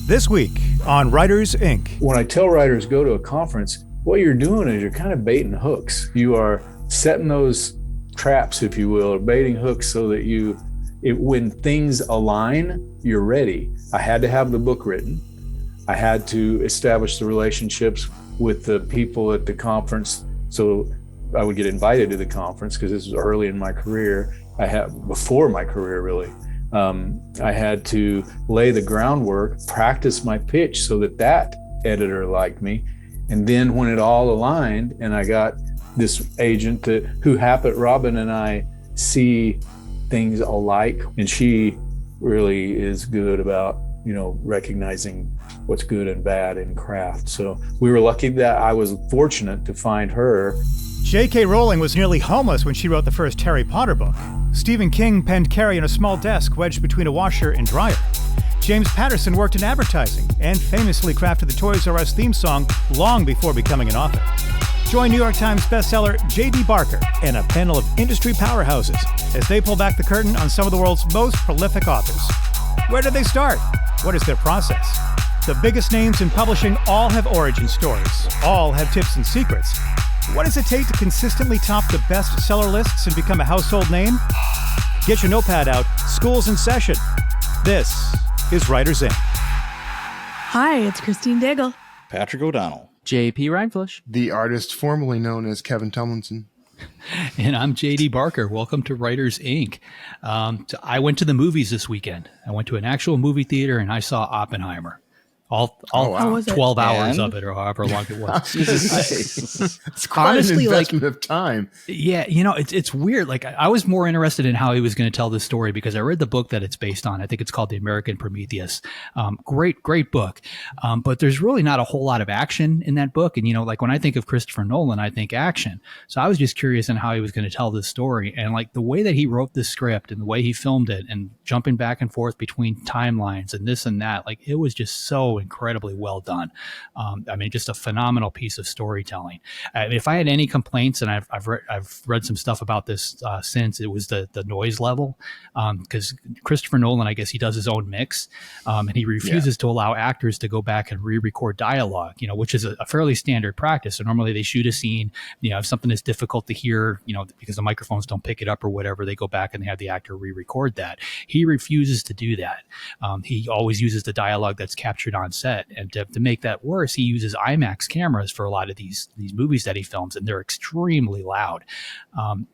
This week on Writers, Inc. When I tell writers go to a conference, what you're doing is you're kind of baiting hooks. You are setting those traps, if you will, or baiting hooks so that when things align, you're ready. I had to have the book written. I had to establish the relationships with the people at the conference so I would get invited to the conference, because this was early in my career. Before my career, really. I had to lay the groundwork, practice my pitch so that editor liked me. And then when it all aligned and I got this agent who happened, Robin and I see things alike, and she really is good about, recognizing what's good and bad in craft. So we were lucky that I was fortunate to find her. J.K. Rowling was nearly homeless when she wrote the first Harry Potter book. Stephen King penned Carrie in a small desk wedged between a washer and dryer. James Patterson worked in advertising and famously crafted the Toys R Us theme song long before becoming an author. Join New York Times bestseller J.D. Barker and a panel of industry powerhouses as they pull back the curtain on some of the world's most prolific authors. Where did they start? What is their process? The biggest names in publishing all have origin stories. All have tips and secrets. What does it take to consistently top the bestseller lists and become a household name? Get your notepad out. School's in session. This is Writers, Inc. Hi, it's Christine Daigle. Patrick O'Donnell. JP Reinflush. The artist formerly known as Kevin Tomlinson. And I'm JD Barker. Welcome to Writers, Inc. I went to the movies this weekend. I went to an actual movie theater and I saw Oppenheimer. All 12 hours of it, or however long it was. It's quite honestly, an investment of time. Yeah, it's weird. Like, I was more interested in how he was going to tell this story because I read the book that it's based on. I think it's called The American Prometheus. Great book. But there's really not a whole lot of action in that book. And, like when I think of Christopher Nolan, I think action. So I was just curious in how he was going to tell this story. And like the way that he wrote this script and the way he filmed it and jumping back and forth between timelines and this and that, like it was just so incredibly well done. Just a phenomenal piece of storytelling. If I had any complaints, and I've read some stuff about this since, it was the noise level, because Christopher Nolan, I guess he does his own mix, and he refuses to allow actors to go back and re-record dialogue, which is a fairly standard practice. So normally they shoot a scene, if something is difficult to hear, because the microphones don't pick it up or whatever, they go back and they have the actor re-record that. He refuses to do that. He always uses the dialogue that's captured on set, and to make that worse, he uses IMAX cameras for a lot of these movies that he films, and they're extremely loud.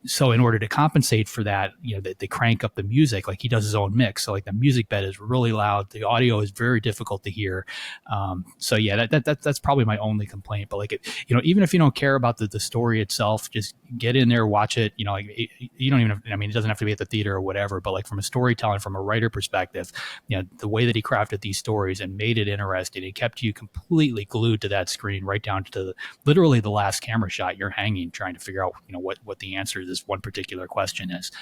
So in order to compensate for that, they crank up the music. Like he does his own mix, so like the music bed is really loud, the audio is very difficult to hear. That's probably my only complaint. But like even if you don't care about the story itself, just get in there, watch it. You don't even it doesn't have to be at the theater or whatever, but like from a storytelling, from a writer perspective, the way that he crafted these stories and made it interesting, it kept you completely glued to that screen right down to literally the last camera shot. You're hanging trying to figure out what the answer to this one particular question is.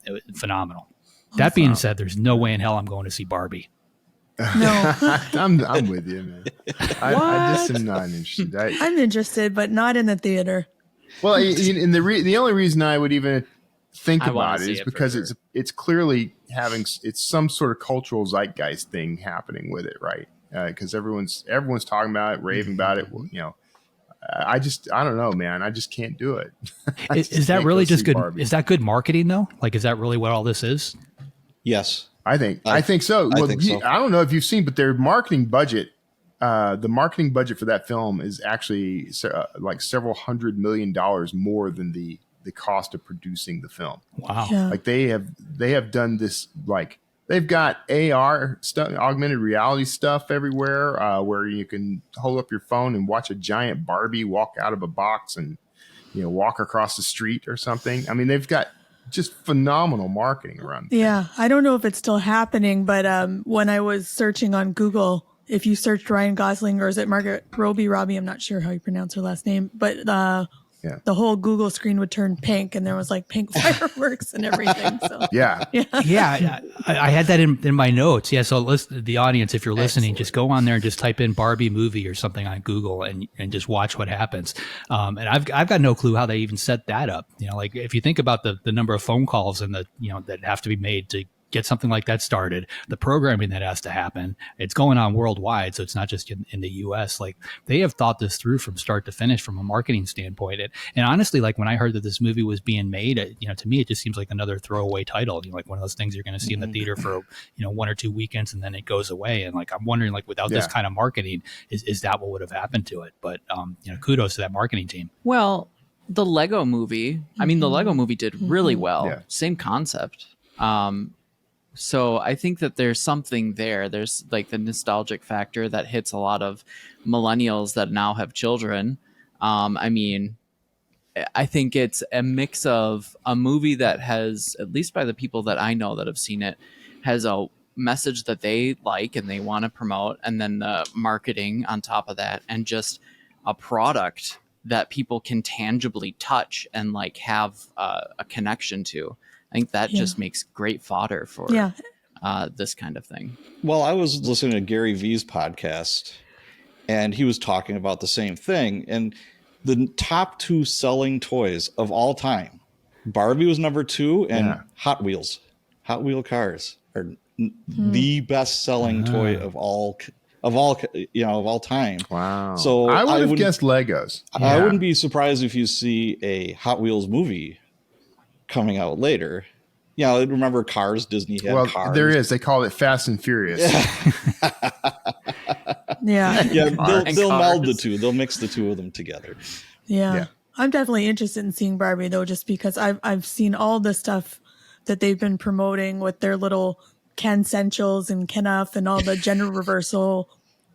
It was phenomenal. That being said, there's no way in hell I'm going to see Barbie. No. I'm with you, man. I just am not interested. I'm interested, but not in the theater. Well, the only reason I would even think about it is because it's clearly it's some sort of cultural zeitgeist thing happening with it, right? Because everyone's talking about it, raving about it. I don't know, man. I just can't do it. Is that really just good? Barbie. Is that good marketing though? Like, is that really what all this is? Yes, I think so. I don't know if you've seen, but their marketing budget, the marketing budget for that film is actually like several $100 million more than the cost of producing the film. Wow! Yeah. Like they have done this, like they've got AR stuff, augmented reality stuff everywhere, where you can hold up your phone and watch a giant Barbie walk out of a box and walk across the street or something. I mean, they've got just phenomenal marketing around. Yeah, I don't know if it's still happening, but when I was searching on Google, if you searched Ryan Gosling, or is it Margaret Robbie, I'm not sure how you pronounce her last name, but the whole Google screen would turn pink, and there was like pink fireworks and everything. So yeah. I had that in my notes. Yeah, so the audience, if you're listening, just go on there and just type in Barbie movie or something on Google and just watch what happens. And I've got no clue how they even set that up. Like if you think about the number of phone calls and that have to be made to get something like that started, the programming that has to happen, it's going on worldwide. So it's not just in the US. Like they have thought this through from start to finish from a marketing standpoint. And honestly, like when I heard that this movie was being made, to me, it just seems like another throwaway title, like one of those things you're going to see in the theater for, 1 or 2 weekends and then it goes away. And like, I'm wondering, like without this kind of marketing, is that what would have happened to it? But, kudos to that marketing team. Well, the Lego movie, the Lego movie did really well. Yeah. Same concept. So I think that there's something there. There's like the nostalgic factor that hits a lot of millennials that now have children. I think it's a mix of a movie that has, at least by the people that I know that have seen it, has a message that they like and they want to promote, and then the marketing on top of that, and just a product that people can tangibly touch and like have a connection to. I think that just makes great fodder for this kind of thing. Well, I was listening to Gary Vee's podcast, and he was talking about the same thing. And the top 2 selling toys of all time, Barbie was number 2, and Hot Wheels, Hot Wheel cars are the best selling toy of all time. Wow. So I would have guessed Legos. I wouldn't be surprised if you see a Hot Wheels movie coming out later. Remember Cars? Disney had Cars. There is. They call it Fast and Furious. Yeah. They'll meld the two. They'll mix the two of them together. Yeah. I'm definitely interested in seeing Barbie though, just because I've seen all the stuff that they've been promoting with their little Ken-sentials and Ken-uff and all the gender reversal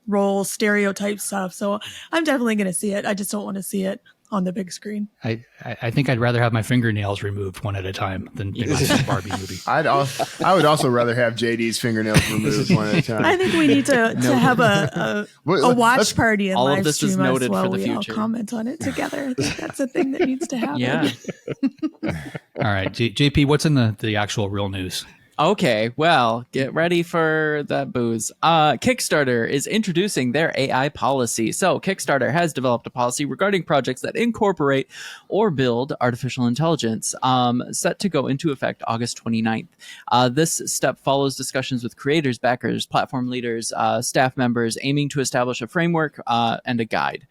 role stereotype stuff. So I'm definitely going to see it. I just don't want to see it on the big screen. I think I'd rather have my fingernails removed one at a time than watch this Barbie movie. I would also rather have JD's fingernails removed one at a time. I think we need to have a watch party and all live of this stream is us noted while for the we all future. comment on it together. I think that's a thing that needs to happen. Yeah. All right, JP, what's in the actual real news? Okay, well, get ready for that booze. Kickstarter is introducing their AI policy. So Kickstarter has developed a policy regarding projects that incorporate or build artificial intelligence, set to go into effect August 29th. This step follows discussions with creators, backers, platform leaders, staff members, aiming to establish a framework and a guide.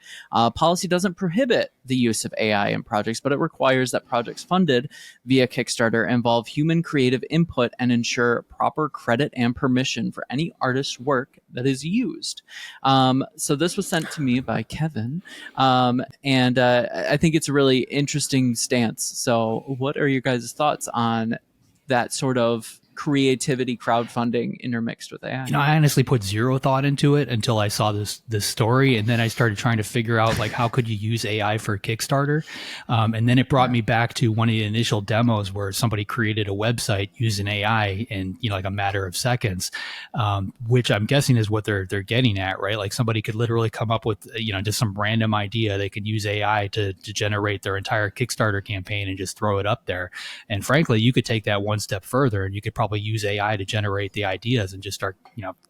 Policy doesn't prohibit the use of AI in projects, but it requires that projects funded via Kickstarter involve human creative input and ensure proper credit and permission for any artist's work that is used. So this was sent to me by Kevin, and I think it's a really interesting stance. So what are your guys' thoughts on that sort of creativity crowdfunding intermixed with AI? I honestly put zero thought into it until I saw this story, and then I started trying to figure out like how could you use AI for Kickstarter, and then it brought me back to one of the initial demos where somebody created a website using AI in like a matter of seconds, which I'm guessing is what they're getting at, right? Like somebody could literally come up with just some random idea. They could use AI to generate their entire Kickstarter campaign and just throw it up there. And frankly, you could take that one step further, and you could probably use AI to generate the ideas and just start,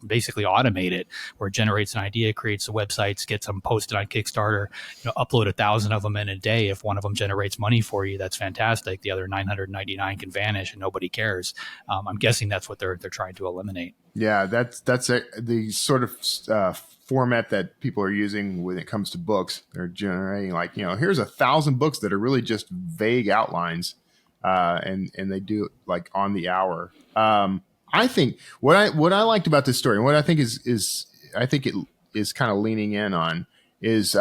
basically automate it, where it generates an idea, creates the websites, gets them posted on Kickstarter, upload 1,000 of them in a day. If one of them generates money for you, that's fantastic. The other 999 can vanish and nobody cares. I'm guessing that's what they're trying to eliminate. Yeah, that's the sort of format that people are using when it comes to books. They're generating here's 1,000 books that are really just vague outlines. And they do it like on the hour. I think what I liked about this story, and what I think is I think it is kind of leaning in on is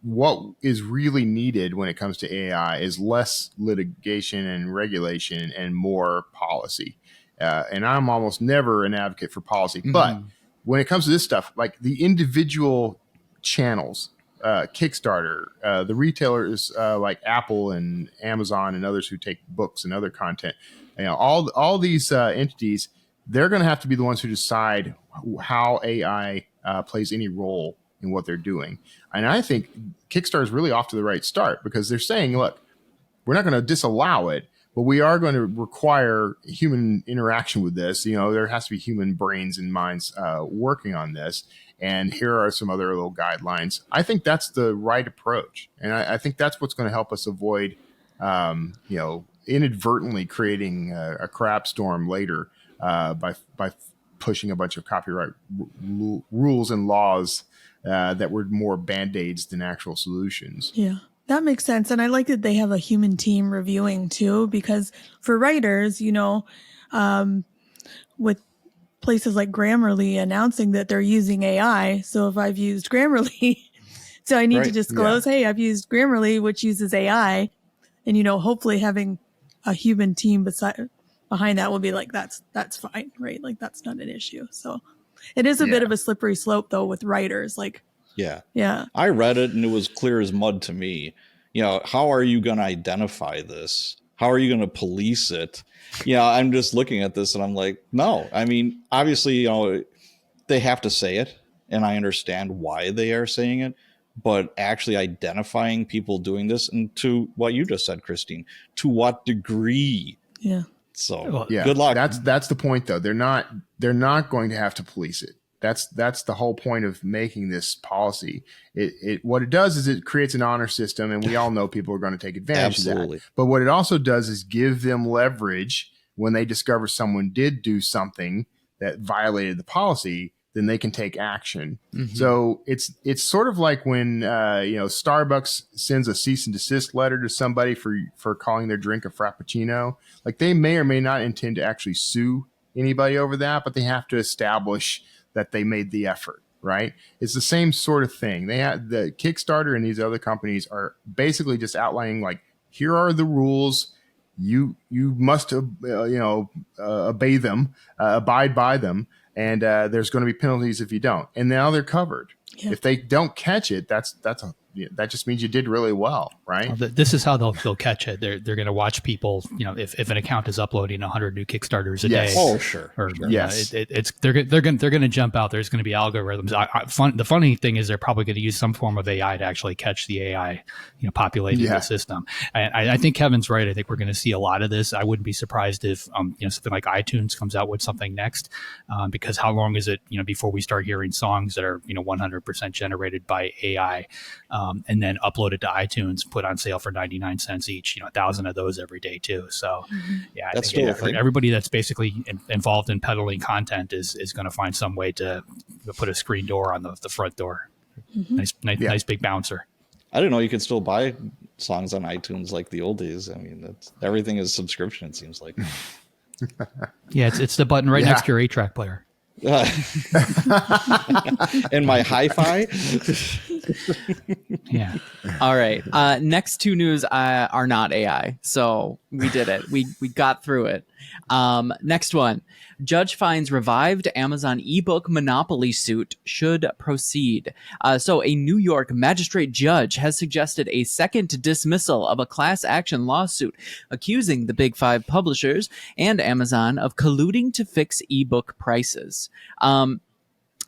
what is really needed when it comes to AI is less litigation and regulation and more policy. And I'm almost never an advocate for policy, but when it comes to this stuff, like the individual channels, Kickstarter, the retailers like Apple and Amazon and others who take books and other content, all these entities, they're going to have to be the ones who decide how AI plays any role in what they're doing. And I think Kickstarter is really off to the right start because they're saying, look, we're not going to disallow it, but we are going to require human interaction with this. There has to be human brains and minds working on this. And here are some other little guidelines. I think that's the right approach. And I think that's what's going to help us avoid, inadvertently creating a crap storm later by pushing a bunch of copyright rules and laws that were more band-aids than actual solutions. Yeah, that makes sense. And I like that they have a human team reviewing too, because for writers, with places like Grammarly announcing that they're using AI. So if I've used Grammarly, so I need to disclose, hey, I've used Grammarly, which uses AI. And, hopefully having a human team behind that will be like, that's fine, right? Like that's not an issue. So it is a bit of a slippery slope though with writers. Like, yeah. I read it and it was clear as mud to me. How are you going to identify this? How are you going to police it? I'm just looking at this and I'm like, no. I mean, obviously, they have to say it, and I understand why they are saying it, but actually identifying people doing this, and to what you just said, Christine, to what degree? Yeah. So good luck. That's the point, though. They're not going to have to police it. That's the whole point of making this policy. What it does is it creates an honor system, and we all know people are going to take advantage of that. But what it also does is give them leverage when they discover someone did do something that violated the policy. Then they can take action. Mm-hmm. So it's sort of like when Starbucks sends a cease and desist letter to somebody for calling their drink a Frappuccino. Like they may or may not intend to actually sue anybody over that, but they have to establish that they made the effort, right? It's the same sort of thing. They have the Kickstarter and these other companies are basically just outlining like, here are the rules. You must obey them, abide by them, and there's going to be penalties if you don't. And now they're covered. Yeah. If they don't catch it, that just means you did really well, right? Well, this is how they'll catch it. They're going to watch people. If an account is uploading 100 new Kickstarters a day, sure. Yes, they're going to jump out. There's going to be algorithms. The funny thing is they're probably going to use some form of AI to actually catch the AI, populating the system. And I think Kevin's right. I think we're going to see a lot of this. I wouldn't be surprised if something like iTunes comes out with something next, because how long is it before we start hearing songs that are 100% generated by AI? And then upload it to iTunes, put on sale for 99 cents each, 1,000 of those every day too. So I think everybody that's basically involved in peddling content is going to find some way to put a screen door on the front door. Mm-hmm. Nice big bouncer. I didn't know you could still buy songs on iTunes like the old days. I mean, everything is subscription, it seems like. It's the button right next to your 8-track player. And my hi-fi. Yeah. All right. Next two news are not AI. So we did it. We got through it. Next one. Judge finds revived Amazon ebook monopoly suit should proceed. So a New York magistrate judge has suggested a second dismissal of a class action lawsuit accusing the Big Five publishers and Amazon of colluding to fix ebook prices.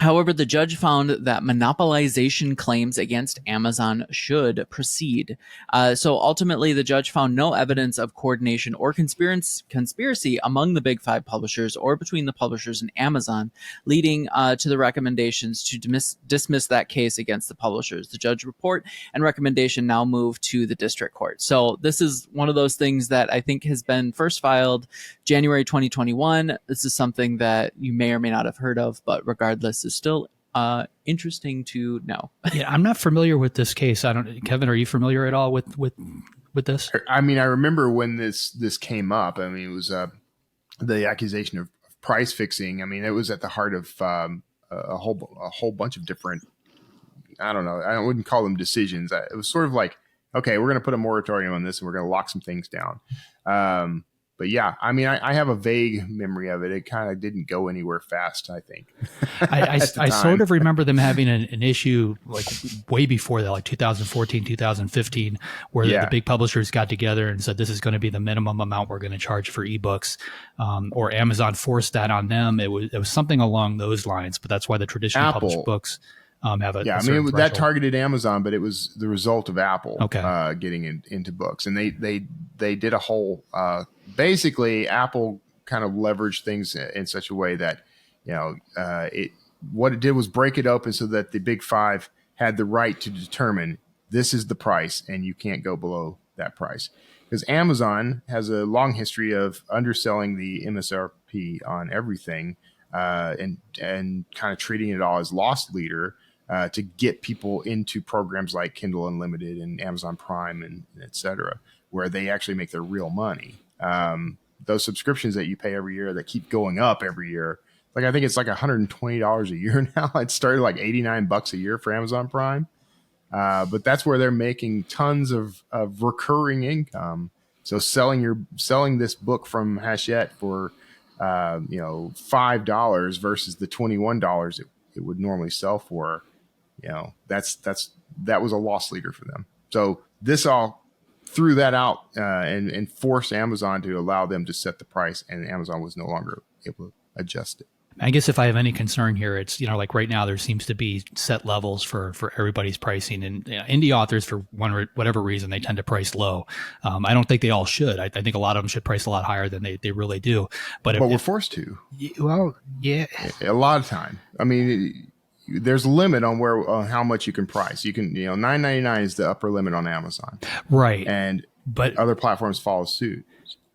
However, the judge found that monopolization claims against Amazon should proceed. So ultimately, the judge found no evidence of coordination or conspiracy among the Big Five publishers or between the publishers and Amazon, leading to the recommendations to dismiss that case against the publishers. The judge report and recommendation now move to the district court. So this is one of those things that I think has been first filed January 2021. This is something that you may or may not have heard of, but regardless, is still interesting to know. Yeah, I'm not familiar with this case. Kevin, are you familiar at all with this? I mean, I remember when this came up. I mean, it was the accusation of price fixing. I mean, it was at the heart of a whole bunch of different. I don't know. I wouldn't call them decisions. It was sort of like, okay, we're going to put a moratorium on this, and we're going to lock some things down. But yeah, I mean, I have a vague memory of it. It kind of didn't go anywhere fast, I think. I sort of remember them having an issue like way before that, like 2014, 2015, where the big publishers got together and said, this is going to be the minimum amount we're going to charge for ebooks, or Amazon forced that on them. It was something along those lines, but that's why the traditionally published books have a that targeted Amazon, but it was the result of Apple getting into books, and they did a whole basically Apple kind of leveraged things in such a way that what it did was break it open so that the Big Five had the right to determine this is the price and you can't go below that price, because Amazon has a long history of underselling the MSRP on everything, and kind of treating it all as loss leader to get people into programs like Kindle Unlimited and Amazon Prime and et cetera, where they actually make their real money. Those subscriptions that you pay every year that keep going up every year, like I think it's like $120 a year now. It started like $89 a year for Amazon Prime. But that's where they're making tons of recurring income. So selling this book from Hachette for $5 versus the $21 it would normally sell for, that was a loss leader for them. So this all threw that out and forced Amazon to allow them to set the price, and Amazon was no longer able to adjust it. I guess if I have any concern here, it's, like right now there seems to be set levels for everybody's pricing, and indie authors, for whatever reason, they tend to price low. I don't think they all should. I think a lot of them should price a lot higher than they really do. But we're forced to. Well, yeah. A lot of time. I mean, there's a limit on how much you can price. You can, $9.99 is the upper limit on Amazon. Right. But other platforms follow suit.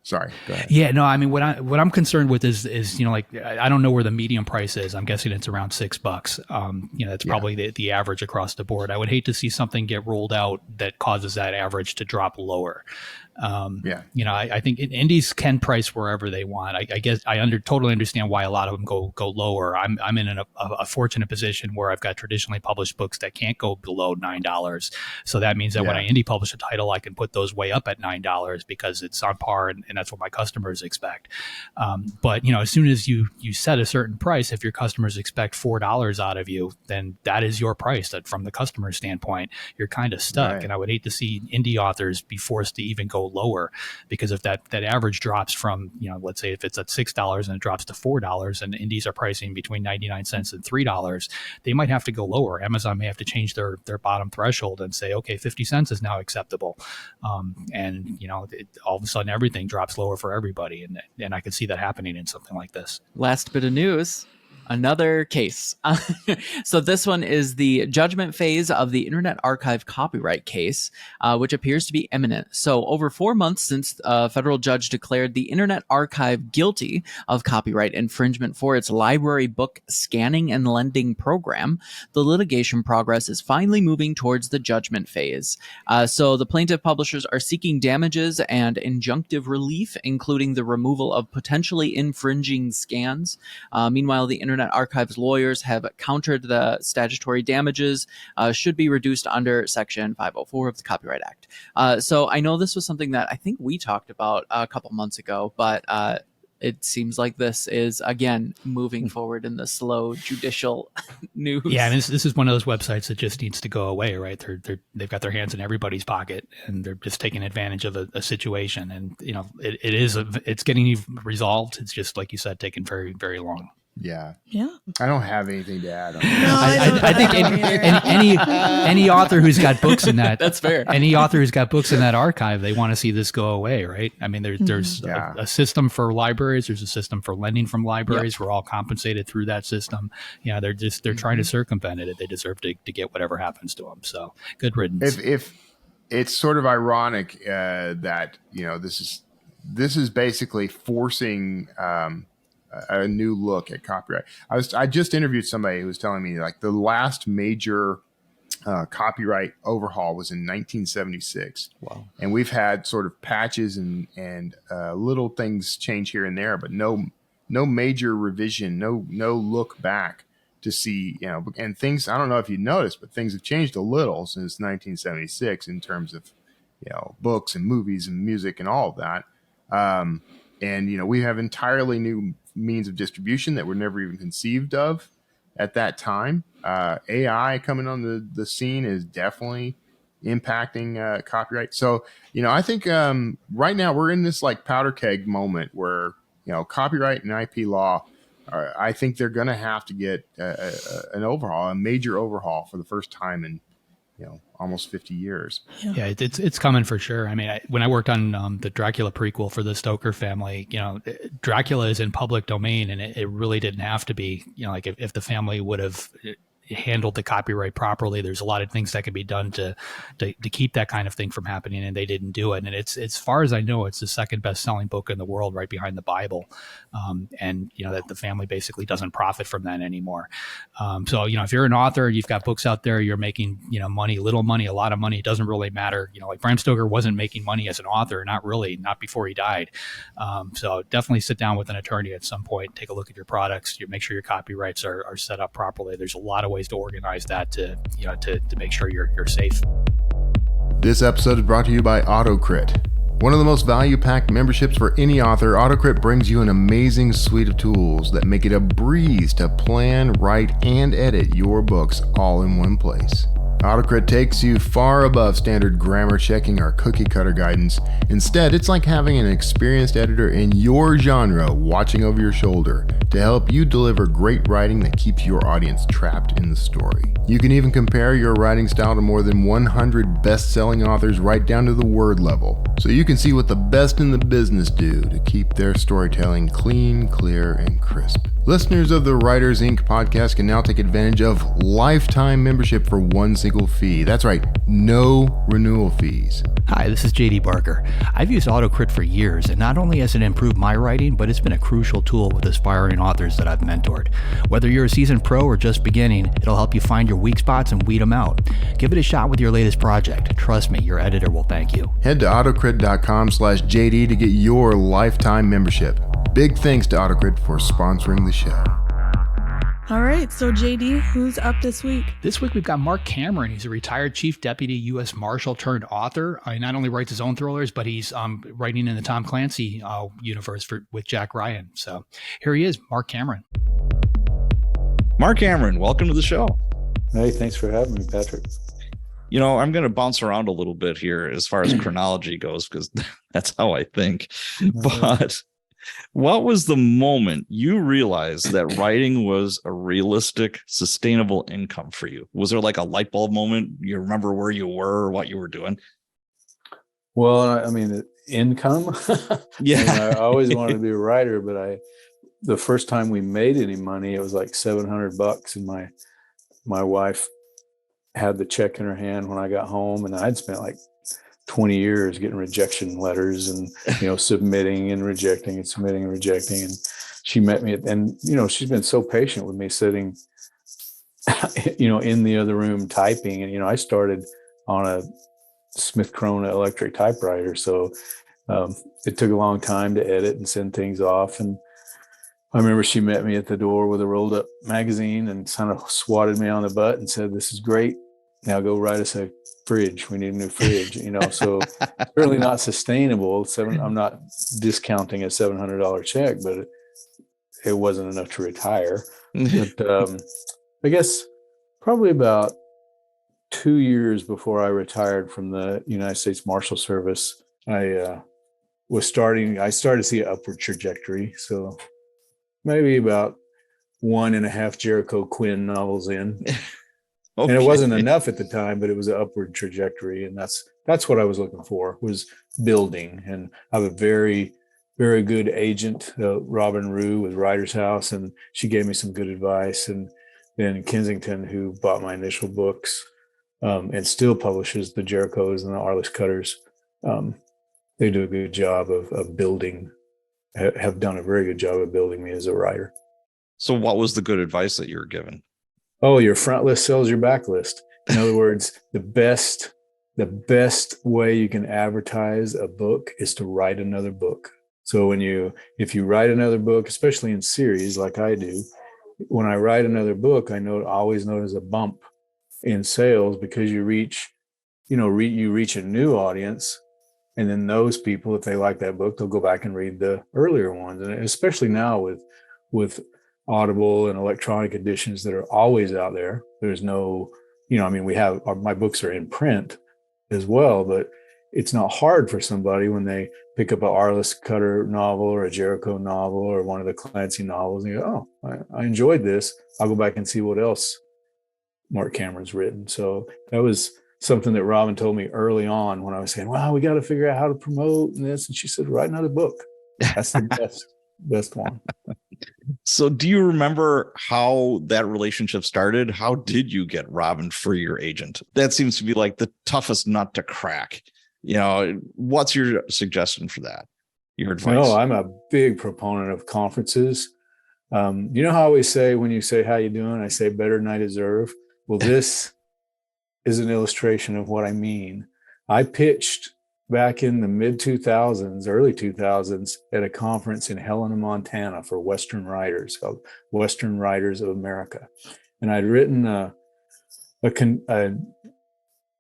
Sorry, go ahead. Yeah, no, I mean, what I'm concerned with is I don't know where the medium price is. I'm guessing it's around $6. That's probably the average across the board. I would hate to see something get rolled out that causes that average to drop lower. I think indies can price wherever they want. I guess I totally understand why a lot of them go lower. I'm in a fortunate position where I've got traditionally published books that can't go below $9. So that means that when I indie publish a title, I can put those way up at $9 because it's on par, and that's what my customers expect. But as soon as you set a certain price, if your customers expect $4 out of you, then that is your price. That from the customer standpoint, you're kind of stuck. Right. And I would hate to see indie authors be forced to even go lower, because if that average drops from, let's say if it's at $6 and it drops to $4 and indies are pricing between 99 cents and $3, they might have to go lower. Amazon may have to change their bottom threshold and say, okay, 50 cents is now acceptable. All of a sudden everything drops lower for everybody. And I could see that happening in something like this. Last bit of news. Another case. So this one is the judgment phase of the Internet Archive copyright case, which appears to be imminent. So over 4 months since a federal judge declared the Internet Archive guilty of copyright infringement for its library book scanning and lending program, the litigation progress is finally moving towards the judgment phase. So the plaintiff publishers are seeking damages and injunctive relief, including the removal of potentially infringing scans. Meanwhile, the Internet Archive's lawyers have countered the statutory damages should be reduced under Section 504 of the Copyright Act. So I know this was something that I think we talked about a couple months ago, but it seems like this is, again, moving forward in the slow judicial news. Yeah, and this is one of those websites that just needs to go away, right? They've got their hands in everybody's pocket, and they're just taking advantage of a situation. And, it's getting resolved. It's just, like you said, taking very, very long. Yeah. I don't have anything to add on that. I think any author who's got books in that, that's fair. Any author who's got books in that archive, they want to see this go away, right? I mean, there's a system for libraries. There's a system for lending from libraries. Yep. We're all compensated through that system. They're trying to circumvent it. They deserve to get whatever happens to them. So good riddance. If it's sort of ironic that this is basically forcing a new look at copyright. I just interviewed somebody who was telling me like the last major copyright overhaul was in 1976. Wow. And we've had sort of patches and little things change here and there, but no major revision, no look back to see, and things, I don't know if you noticed, but things have changed a little since 1976 in terms of, books and movies and music and all of that. And we have entirely new means of distribution that were never even conceived of at that time. AI coming on the scene is definitely impacting copyright. So, I think right now we're in this like powder keg moment where, copyright and IP law, I think they're going to have to get an overhaul, a major overhaul for the first time in, almost 50 years. Yeah, it's coming for sure. I mean, when I worked on the Dracula prequel for the Stoker family, Dracula is in public domain, and it really didn't have to be. Like if the family would have handled the copyright properly. There's a lot of things that can be done to keep that kind of thing from happening, and they didn't do it. And it's as far as I know, it's the second best selling book in the world, right behind the Bible. And that the family basically doesn't profit from that anymore. So if you're an author, you've got books out there, you're making money, little money, a lot of money, it doesn't really matter. Like Bram Stoker wasn't making money as an author, not before he died. So definitely sit down with an attorney at some point, take a look at your products, make sure your copyrights are set up properly. There's a lot of ways to organize that to make sure you're safe. This episode is brought to you by AutoCrit. One of the most value-packed memberships for any author, AutoCrit brings you an amazing suite of tools that make it a breeze to plan, write, and edit your books all in one place. AutoCrit takes you far above standard grammar checking or cookie cutter guidance. Instead, it's like having an experienced editor in your genre watching over your shoulder to help you deliver great writing that keeps your audience trapped in the story. You can even compare your writing style to more than 100 best-selling authors right down to the word level, so you can see what the best in the business do to keep their storytelling clean, clear, and crisp. Listeners of the Writers Inc. podcast can now take advantage of lifetime membership for one single fee. That's right, no renewal fees. Hi, this is JD Barker. I've used AutoCrit for years, and not only has it improved my writing, but it's been a crucial tool with aspiring authors that I've mentored. Whether you're a seasoned pro or just beginning, it'll help you find your weak spots and weed them out. Give it a shot with your latest project. Trust me, your editor will thank you. Head to autocrit.com/JD to get your lifetime membership. Big thanks to AutoCrit for sponsoring the show. All right, so JD, who's up this week? This week we've got Marc Cameron. He's a retired chief deputy U.S. Marshal turned author. He not only writes his own thrillers, but he's writing in the Tom Clancy universe with Jack Ryan. So here he is, Marc Cameron. Marc Cameron, welcome to the show. Hey, thanks for having me, Patrick. I'm going to bounce around a little bit here as far as chronology goes, because that's how I think. But what was the moment you realized that writing was a realistic, sustainable income for you? Was there like a light bulb moment? You remember where you were or what you were doing? Well, I mean, income. Yeah. I always wanted to be a writer, but the first time we made any money, it was like $700, and my wife had the check in her hand when I got home, and I'd spent like 20 years getting rejection letters and, submitting and rejecting and submitting and rejecting. And she met me and she's been so patient with me sitting, in the other room typing. And, I started on a Smith Corona electric typewriter. So it took a long time to edit and send things off. And I remember she met me at the door with a rolled up magazine and kind of swatted me on the butt and said, "This is great. Now go write us a fridge. We need a new fridge." So certainly not sustainable. I'm not discounting a $700 check, but it wasn't enough to retire. But I guess probably about 2 years before I retired from the United States Marshal Service, I started to see an upward trajectory. So maybe about 1.5 Jericho Quinn novels in. Okay. And it wasn't enough at the time, but it was an upward trajectory. And that's what I was looking for, was building. And I have a very, very good agent, Robin Rue with Writer's House, and she gave me some good advice. And then Kensington, who bought my initial books and still publishes the Jerichos and the Arliss Cutters, they do a good job of building, have done a very good job of building me as a writer. So what was the good advice that you were given? Oh, your front list sells your back list. In other words, the best way you can advertise a book is to write another book. So if you write another book, especially in series like I do, when I write another book, I always notice a bump in sales, because you reach a new audience. And then those people, if they like that book, they'll go back and read the earlier ones. And especially now with Audible and electronic editions that are always out there. There's no, my books are in print as well, but it's not hard for somebody when they pick up an Arliss Cutter novel or a Jericho novel or one of the Clancy novels and you go, "Oh, I enjoyed this. I'll go back and see what else Marc Cameron's written." So that was something that Robin told me early on when I was saying, "Wow, we got to figure out how to promote this." And she said, "Write another book. That's the best one." So do you remember how that relationship started? How did you get Robin for your agent? That seems to be like the toughest nut to crack. What's your suggestion for that? Your advice? No, I'm a big proponent of conferences. You know how I always say, when you say, how you doing? I say, better than I deserve. Well, this is an illustration of what I mean. I pitched back in the mid 2000s, early 2000s, at a conference in Helena, Montana for Western writers called Western Writers of America. And I'd written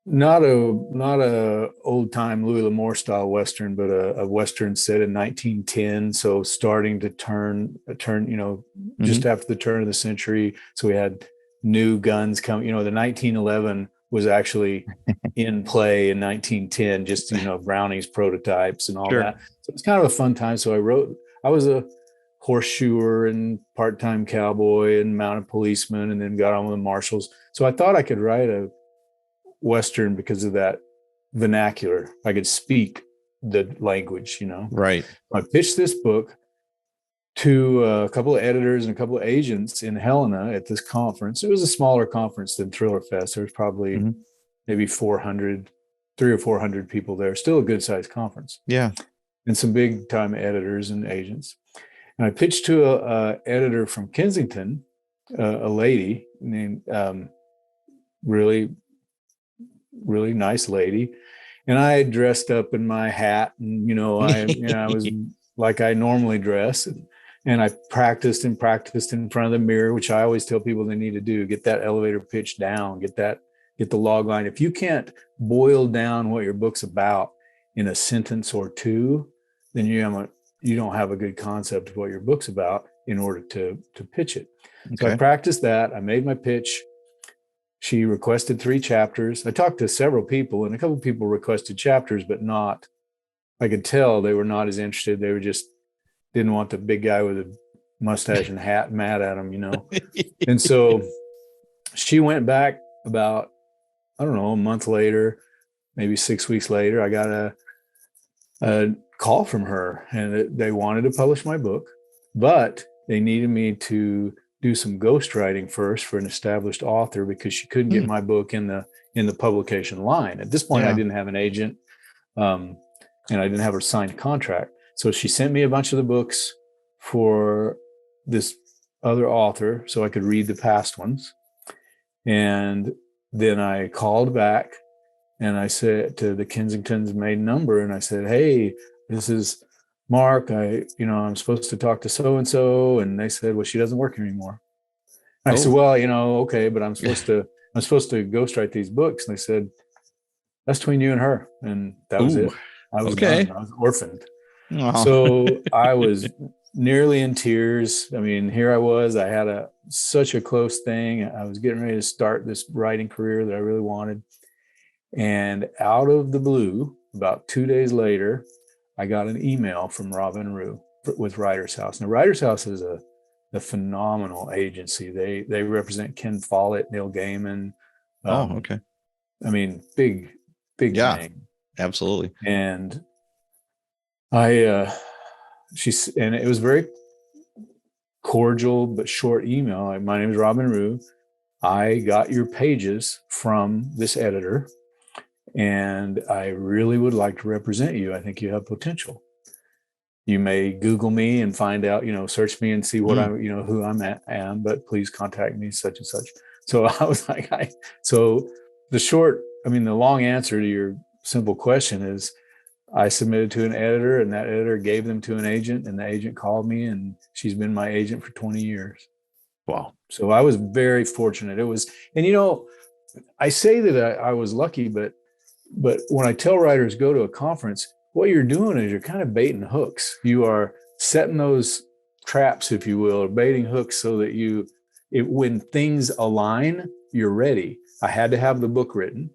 not a old time Louis L'Amour style Western, but a Western set in 1910. So starting to turn, just after the turn of the century. So we had new guns coming, the 1911 was actually in play in 1910, just, Browning's prototypes and all that. So it's kind of a fun time. So I was a horseshoer and part-time cowboy and mounted policeman, and then got on with the marshals. So I thought I could write a Western because of that vernacular. I could speak the language, Right. I pitched this book to a couple of editors and a couple of agents in Helena at this conference. It was a smaller conference than Thriller Fest. There was probably maybe 300 or 400 people there. Still a good sized conference. Yeah. And some big time editors and agents. And I pitched to a editor from Kensington, a lady named, really nice lady. And I dressed up in my hat, and I was like I normally dress, and I practiced in front of the mirror, which I always tell people they need to do. Get that elevator pitch down, get the log line. If you can't boil down what your book's about in a sentence or two, then you don't have a good concept of what your book's about in order to pitch it. Okay. So I practiced that. I made my pitch. She requested 3 chapters. I talked to several people, and a couple of people requested chapters, but not, I could tell they were not as interested. They were just didn't want the big guy with a mustache and hat mad at him, And so she went back about, I don't know, a month later, maybe 6 weeks later. I got a call from her, and they wanted to publish my book, but they needed me to do some ghostwriting first for an established author, because she couldn't get my book in the publication line. At this point, I didn't have an agent, and I didn't have a signed contract. So she sent me a bunch of the books for this other author so I could read the past ones. And then I called back, and I said to the Kensington's main number, and I said, hey, this is Mark. I'm supposed to talk to so-and-so. And they said, well, she doesn't work here anymore. I said, well, okay, but I'm supposed to ghostwrite these books. And they said, that's between you and her. And that was it. I was done. I was orphaned. Aww. So I was nearly in tears. I mean, here I was, I had such a close thing. I was getting ready to start this writing career that I really wanted. And out of the blue, about 2 days later, I got an email from Robin Rue with Writers House. Now, Writers House is a phenomenal agency. They represent Ken Follett, Neil Gaiman. Okay. I mean, big name. Absolutely. And and it was very cordial but short email. My name is Robin Rue. I got your pages from this editor, and I really would like to represent you. I think you have potential. You may Google me and find out, search me and see what who I am, but please contact me, such and such. So I was like, the long answer to your simple question is I submitted to an editor, and that editor gave them to an agent, and the agent called me, and she's been my agent for 20 years. Wow. So I was very fortunate. It was, and I say that I was lucky, but when I tell writers go to a conference, what you're doing is you're kind of baiting hooks. You are setting those traps, if you will, or baiting hooks so that when things align, you're ready. I had to have the book written.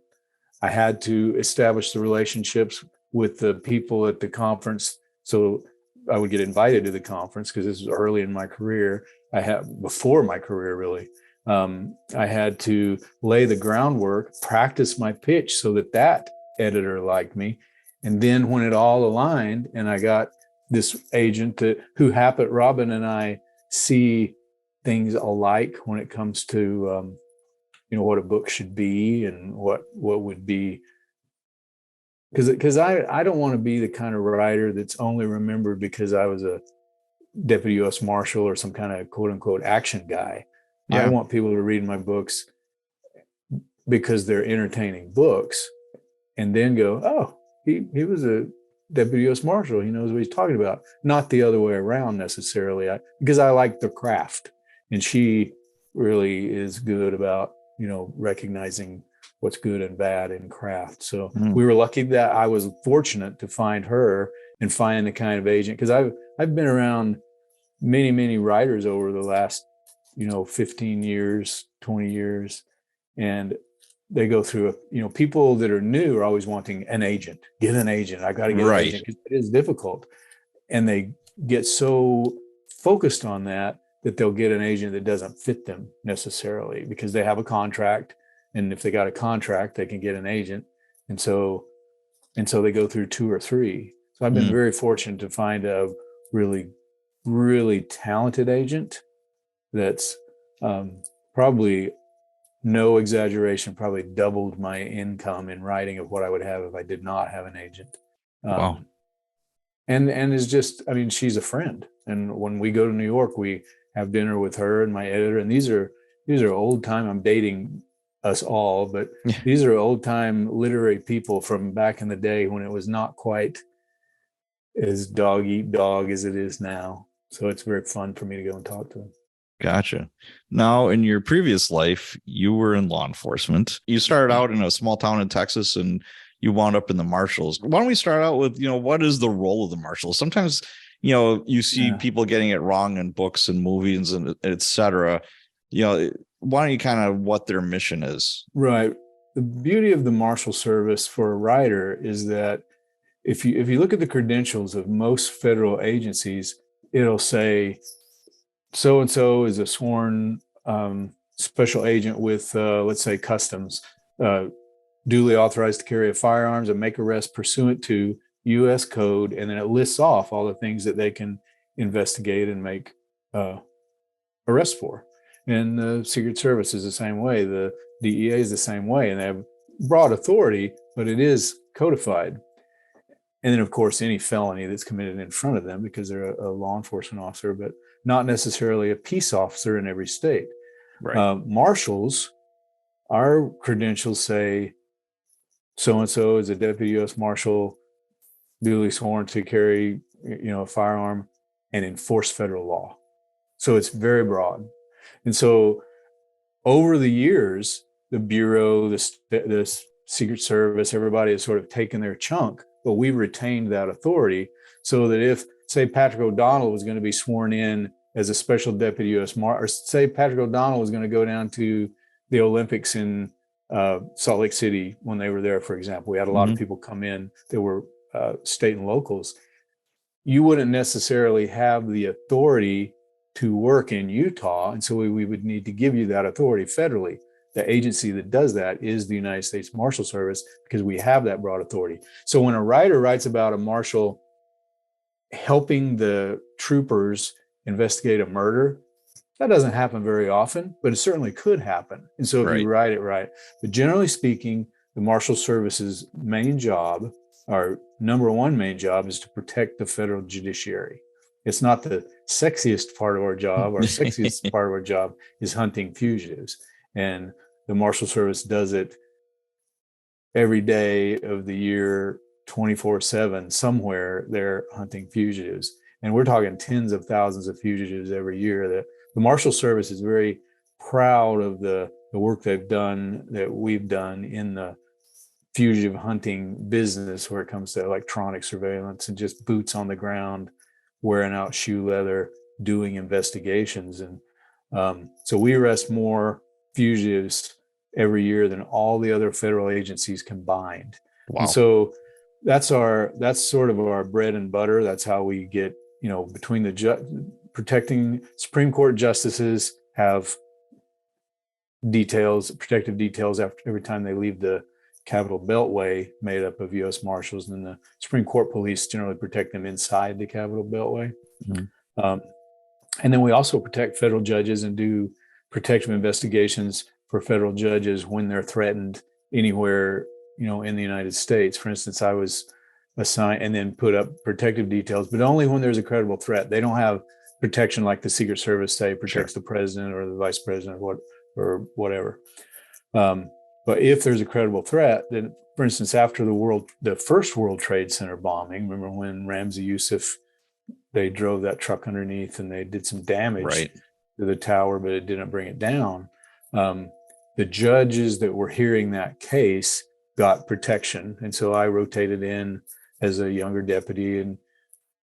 I had to establish the relationships with the people at the conference, so I would get invited to the conference, because this was early in my career. Before my career, really. I had to lay the groundwork, practice my pitch so that editor liked me. And then when it all aligned and I got this agent Robin and I see things alike when it comes to what a book should be and what would be, because I don't want to be the kind of writer that's only remembered because I was a deputy U.S. Marshal or some kind of quote unquote action guy. I want people to read my books because they're entertaining books and then go, oh, he was a deputy U.S. Marshal. He knows what he's talking about. Not the other way around necessarily, because I like the craft, and she really is good about, recognizing what's good and bad in craft. So we were lucky that I was fortunate to find her and find the kind of agent, because I've been around many, many writers over the last, 15 years, 20 years. And they go through, people that are new are always wanting an agent. Get an agent. I got to get an agent, because it is difficult. And they get so focused on that they'll get an agent that doesn't fit them necessarily, because they have a contract. And if they got a contract, they can get an agent. And so they go through 2 or 3. So I've been very fortunate to find a really, really talented agent that's probably, no exaggeration, probably doubled my income in writing of what I would have if I did not have an agent. Wow. And is just, she's a friend. And when we go to New York, we have dinner with her and my editor. And these are old time, I'm dating us all, but these are old time literary people from back in the day when it was not quite as dog eat dog as it is now. So it's very fun for me to go and talk to them. Gotcha. Now, in your previous life, you were in law enforcement. You started out in a small town in Texas and you wound up in the Marshals. Why don't we start out with, what is the role of the Marshals? Sometimes, you see people getting it wrong in books and movies and et cetera. Why don't you kind of what their mission is? Right. The beauty of the Marshal Service for a writer is that if you look at the credentials of most federal agencies, it'll say, so-and-so is a sworn special agent with, let's say, Customs, duly authorized to carry a firearms and make arrests pursuant to U.S. code. And then it lists off all the things that they can investigate and make arrests for. And the Secret Service is the same way. The DEA is the same way. And they have broad authority, but it is codified. And then, of course, any felony that's committed in front of them, because they're a law enforcement officer, but not necessarily a peace officer in every state. Right. Marshals, our credentials say so-and-so is a deputy U.S. Marshal, duly sworn to carry, a firearm and enforce federal law. So it's very broad. And so over the years, the Bureau, the Secret Service, everybody has sort of taken their chunk, but we've retained that authority so that if, say, Patrick O'Donnell was going to be sworn in as a special deputy U.S. Marshal, or say Patrick O'Donnell was going to go down to the Olympics in Salt Lake City when they were there, for example. We had a lot of people come in that were state and locals. You wouldn't necessarily have the authority to work in Utah, and so we would need to give you that authority federally. The agency that does that is the United States Marshal Service, because we have that broad authority. So when a writer writes about a marshal helping the troopers investigate a murder, that doesn't happen very often, but it certainly could happen. And so if you write it right, but generally speaking, the Marshal Service's main job, our number one main job, is to protect the federal judiciary. It's not the sexiest part of our job. Our sexiest part of our job is hunting fugitives. And the Marshal Service does it every day of the year, 24/7. Somewhere they're hunting fugitives. And we're talking tens of thousands of fugitives every year. The Marshal Service is very proud of the work they've done, that we've done in the fugitive hunting business, where it comes to electronic surveillance and just boots on the ground, wearing out shoe leather, doing investigations. And so we arrest more fugitives every year than all the other federal agencies combined. Wow. And so that's sort of our bread and butter. That's how we get, between protecting Supreme Court justices have protective details every time they leave the Capitol Beltway, made up of U.S. Marshals, and the Supreme Court police generally protect them inside the Capitol Beltway. And then we also protect federal judges and do protective investigations for federal judges when they're threatened anywhere, in the United States. For instance, I was assigned and then put up protective details, but only when there's a credible threat. They don't have protection like the Secret Service, say, protects the president or the vice president or whatever. But if there's a credible threat, then, for instance, after the first World Trade Center bombing, remember when Ramzi Youssef, they drove that truck underneath and they did some damage to the tower, but it didn't bring it down. The judges that were hearing that case got protection. And so I rotated in as a younger deputy and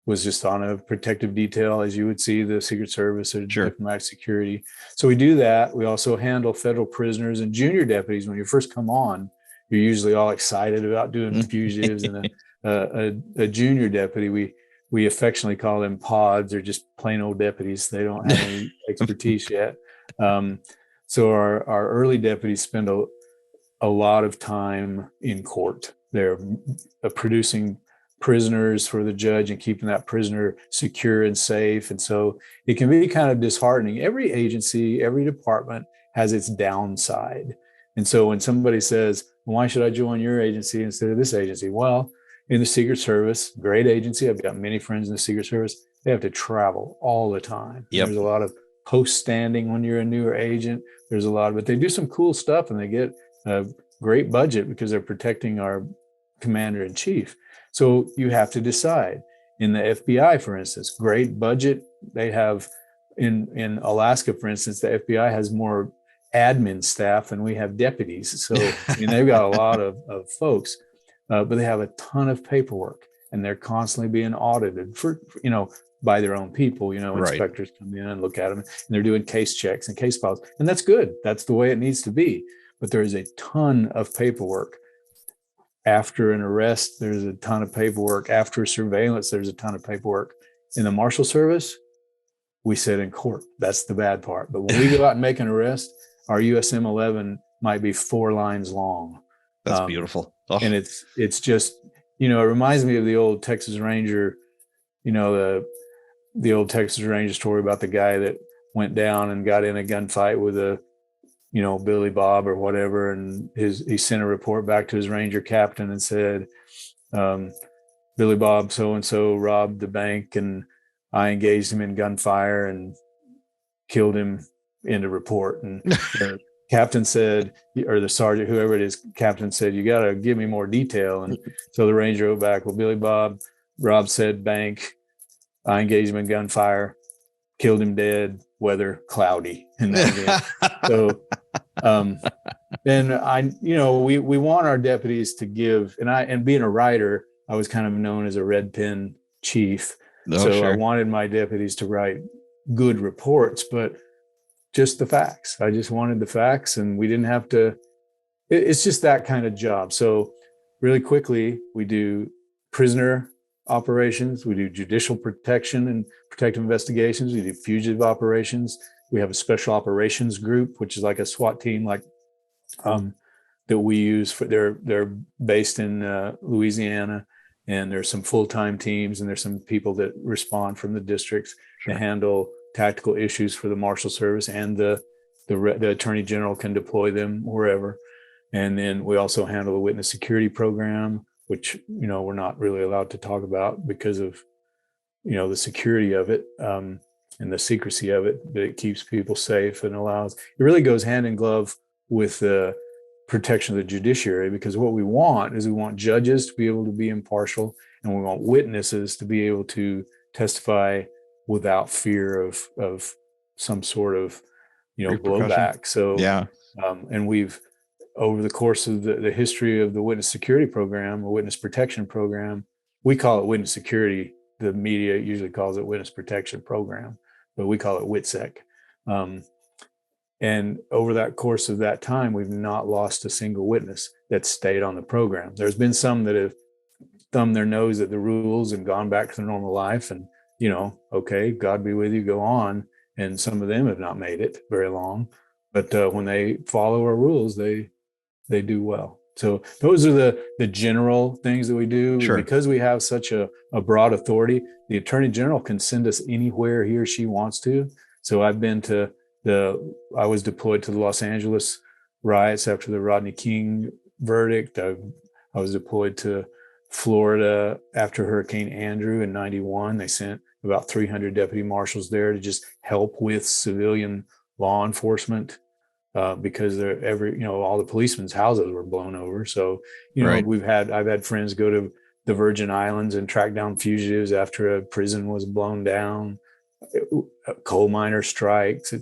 was just on a protective detail, as you would see the Secret Service or diplomatic security. So we do that. We also handle federal prisoners and junior deputies. When you first come on, you're usually all excited about doing fugitives. And a junior deputy, we affectionately call them pods. They're just plain old deputies. They don't have any expertise yet. So our early deputies spend a lot of time in court. They're producing prisoners for the judge and keeping that prisoner secure and safe. And so it can be kind of disheartening. Every agency, every department has its downside. And so when somebody says, why should I join your agency instead of this agency? Well, in the Secret Service, great agency. I've got many friends in the Secret Service. They have to travel all the time. There's a lot of post standing when you're a newer agent. There's a lot, but they do some cool stuff and they get a great budget because they're protecting our commander in chief. So you have to decide. In the FBI, for instance, great budget. They have in Alaska, for instance, the FBI has more admin staff than we have deputies. So they've got a lot of folks, but they have a ton of paperwork and they're constantly being audited for by their own people. Inspectors come in and look at them and they're doing case checks and case files. And that's good. That's the way it needs to be. But there is a ton of paperwork. After an arrest, there's a ton of paperwork. After surveillance, there's a ton of paperwork. In the Marshal Service, we sit in court. That's the bad part. But when we go out and make an arrest, our USM 11 might be 4 lines long. That's beautiful. Oh. And it's just, it reminds me of the old Texas Ranger, the old Texas Ranger story about the guy that went down and got in a gunfight with a Billy Bob or whatever, and he sent a report back to his Ranger captain and said, Billy Bob so-and-so robbed the bank and I engaged him in gunfire and killed him, in the report. And the captain said, or the sergeant, whoever it is, captain said, you got to give me more detail. And so the Ranger wrote back, well, Billy Bob, Rob said bank, I engaged him in gunfire, killed him dead, weather cloudy. And so and we want our deputies to give, and being a writer, I was kind of known as a red pen chief. I wanted my deputies to write good reports, but just the facts. I just wanted the facts, and we didn't have to, it's just that kind of job. So really quickly, we do prisoner operations, we do judicial protection and protective investigations, we do fugitive operations. We have a special operations group, which is like a SWAT team, that we use for. They're based in Louisiana, and there's some full-time teams, and there's some people that respond from the districts to handle tactical issues for the Marshal Service, and the Attorney General can deploy them wherever. And then we also handle the witness security program, which we're not really allowed to talk about because of the security of it. And the secrecy of it, that it keeps people safe and allows, it really goes hand in glove with the protection of the judiciary, because what we want is we want judges to be able to be impartial, and we want witnesses to be able to testify without fear of some sort of, blowback. So, and we've, over the course of the history of the witness security program or witness protection program, we call it witness security. The media usually calls it witness protection program, but we call it WITSEC. And over that course of that time, we've not lost a single witness that stayed on the program. There's been some that have thumbed their nose at the rules and gone back to their normal life, and, okay, God be with you, go on. And some of them have not made it very long, but when they follow our rules, they do well. So those are the general things that we do. Sure. Because we have such a broad authority, the attorney general can send us anywhere he or she wants to. So I've been to I was deployed to the Los Angeles riots after the Rodney King verdict. I was deployed to Florida after Hurricane Andrew in 91. They sent about 300 deputy marshals there to just help with civilian law enforcement. Because all the policemen's houses were blown over. So, Right. I've had friends go to the Virgin Islands and track down fugitives after a prison was blown down, coal miner strikes.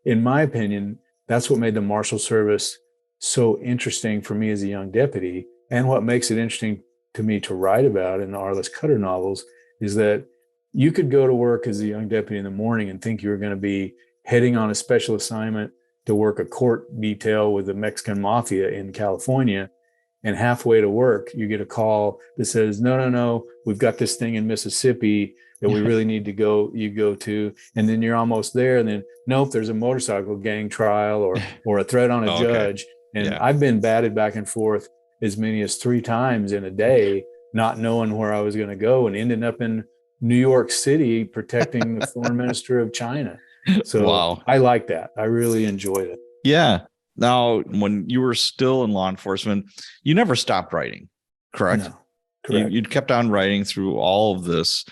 In my opinion, that's what made the Marshal Service so interesting for me as a young deputy. And what makes it interesting to me to write about in the Arliss Cutter novels is that you could go to work as a young deputy in the morning and think you were going to be heading on a special assignment to work a court detail with the Mexican mafia in California. And halfway to work, you get a call that says, no, we've got this thing in Mississippi that we really need to go to. And then you're almost there. And then, nope, there's a motorcycle gang trial or a threat on a judge. And I've been batted back and forth as many as 3 times in a day, not knowing where I was going to go, and ending up in New York City protecting the foreign minister of China. So wow. I like that. I really enjoyed it. Yeah. Now, when you were still in law enforcement, you never stopped writing, correct? No, correct. You kept on writing through all of this.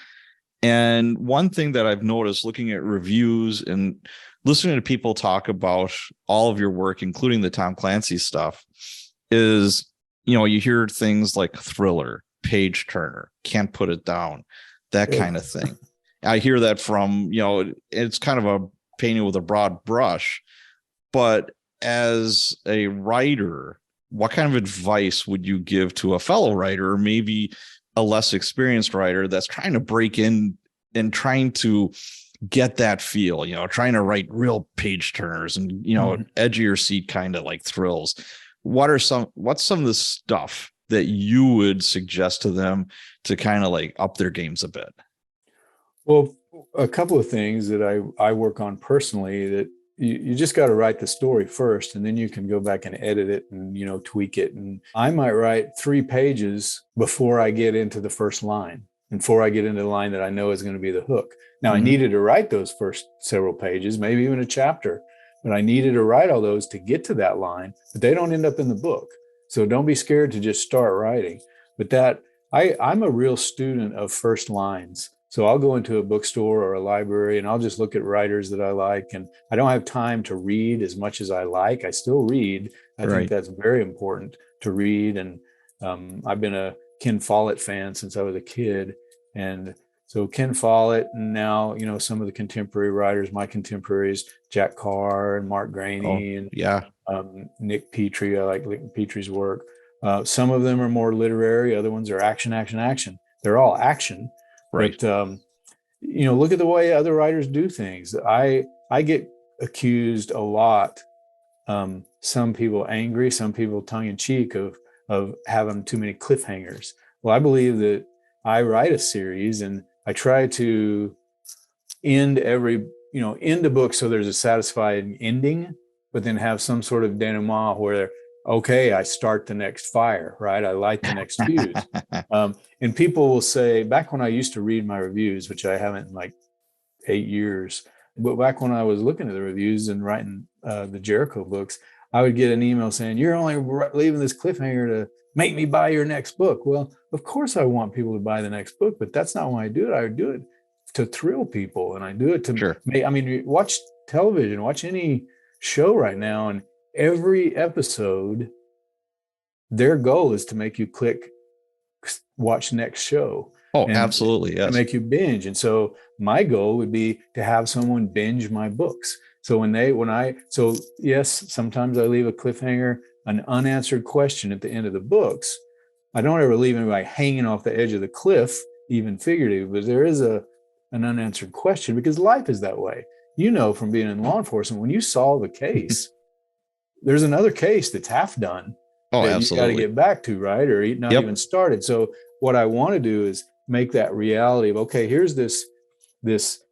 And one thing that I've noticed looking at reviews and listening to people talk about all of your work, including the Tom Clancy stuff, is, you hear things like thriller, page turner, can't put it down, that kind of thing. I hear that from, it's kind of a painting with a broad brush, but as a writer, what kind of advice would you give to a fellow writer, or maybe a less experienced writer that's trying to break in and trying to get that feel, trying to write real page turners and, edge of your seat kind of like thrills? What's some of the stuff that you would suggest to them to kind of like up their games a bit? Well, a couple of things that I work on personally, that you just got to write the story first, and then you can go back and edit it and, tweak it. And I might write 3 pages before I get into the first line, and before I get into the line that I know is going to be the hook. Now, I needed to write those first several pages, maybe even a chapter, but I needed to write all those to get to that line, but they don't end up in the book. So don't be scared to just start writing. But I'm a real student of first lines. So I'll go into a bookstore or a library and I'll just look at writers that I like. And I don't have time to read as much as I like. I still read. I think that's very important to read. And I've been a Ken Follett fan since I was a kid. And so Ken Follett, and now, some of the contemporary writers, my contemporaries, Jack Carr and Mark Graney and Nick Petrie. I like Nick Petrie's work. Some of them are more literary. Other ones are action. They're all action. Right. But, look at the way other writers do things. I get accused a lot. Some people angry, some people tongue in cheek of having too many cliffhangers. Well, I believe that I write a series and I try to end a book so there's a satisfying ending, but then have some sort of denouement where, okay, I start the next fire, right? I light the next fuse. And people will say, back when I used to read my reviews, which I haven't in like 8 years, but back when I was looking at the reviews and writing the Jericho books, I would get an email saying, you're only leaving this cliffhanger to make me buy your next book. Well, of course I want people to buy the next book, but that's not why I do it. I do it to thrill people, and I do it to make, watch television, watch any show right now, and every episode, their goal is to make you click, watch next show. Oh, absolutely. Yes. To make you binge. And so my goal would be to have someone binge my books. So yes, sometimes I leave a cliffhanger, an unanswered question at the end of the books. I don't ever leave anybody hanging off the edge of the cliff, even figuratively, but there is an unanswered question, because life is that way. From being in law enforcement, when you solve a case, there's another case that's half done. Oh, that absolutely. You got to get back to, right? Or not even started. So what I want to do is make that reality of, okay, here's this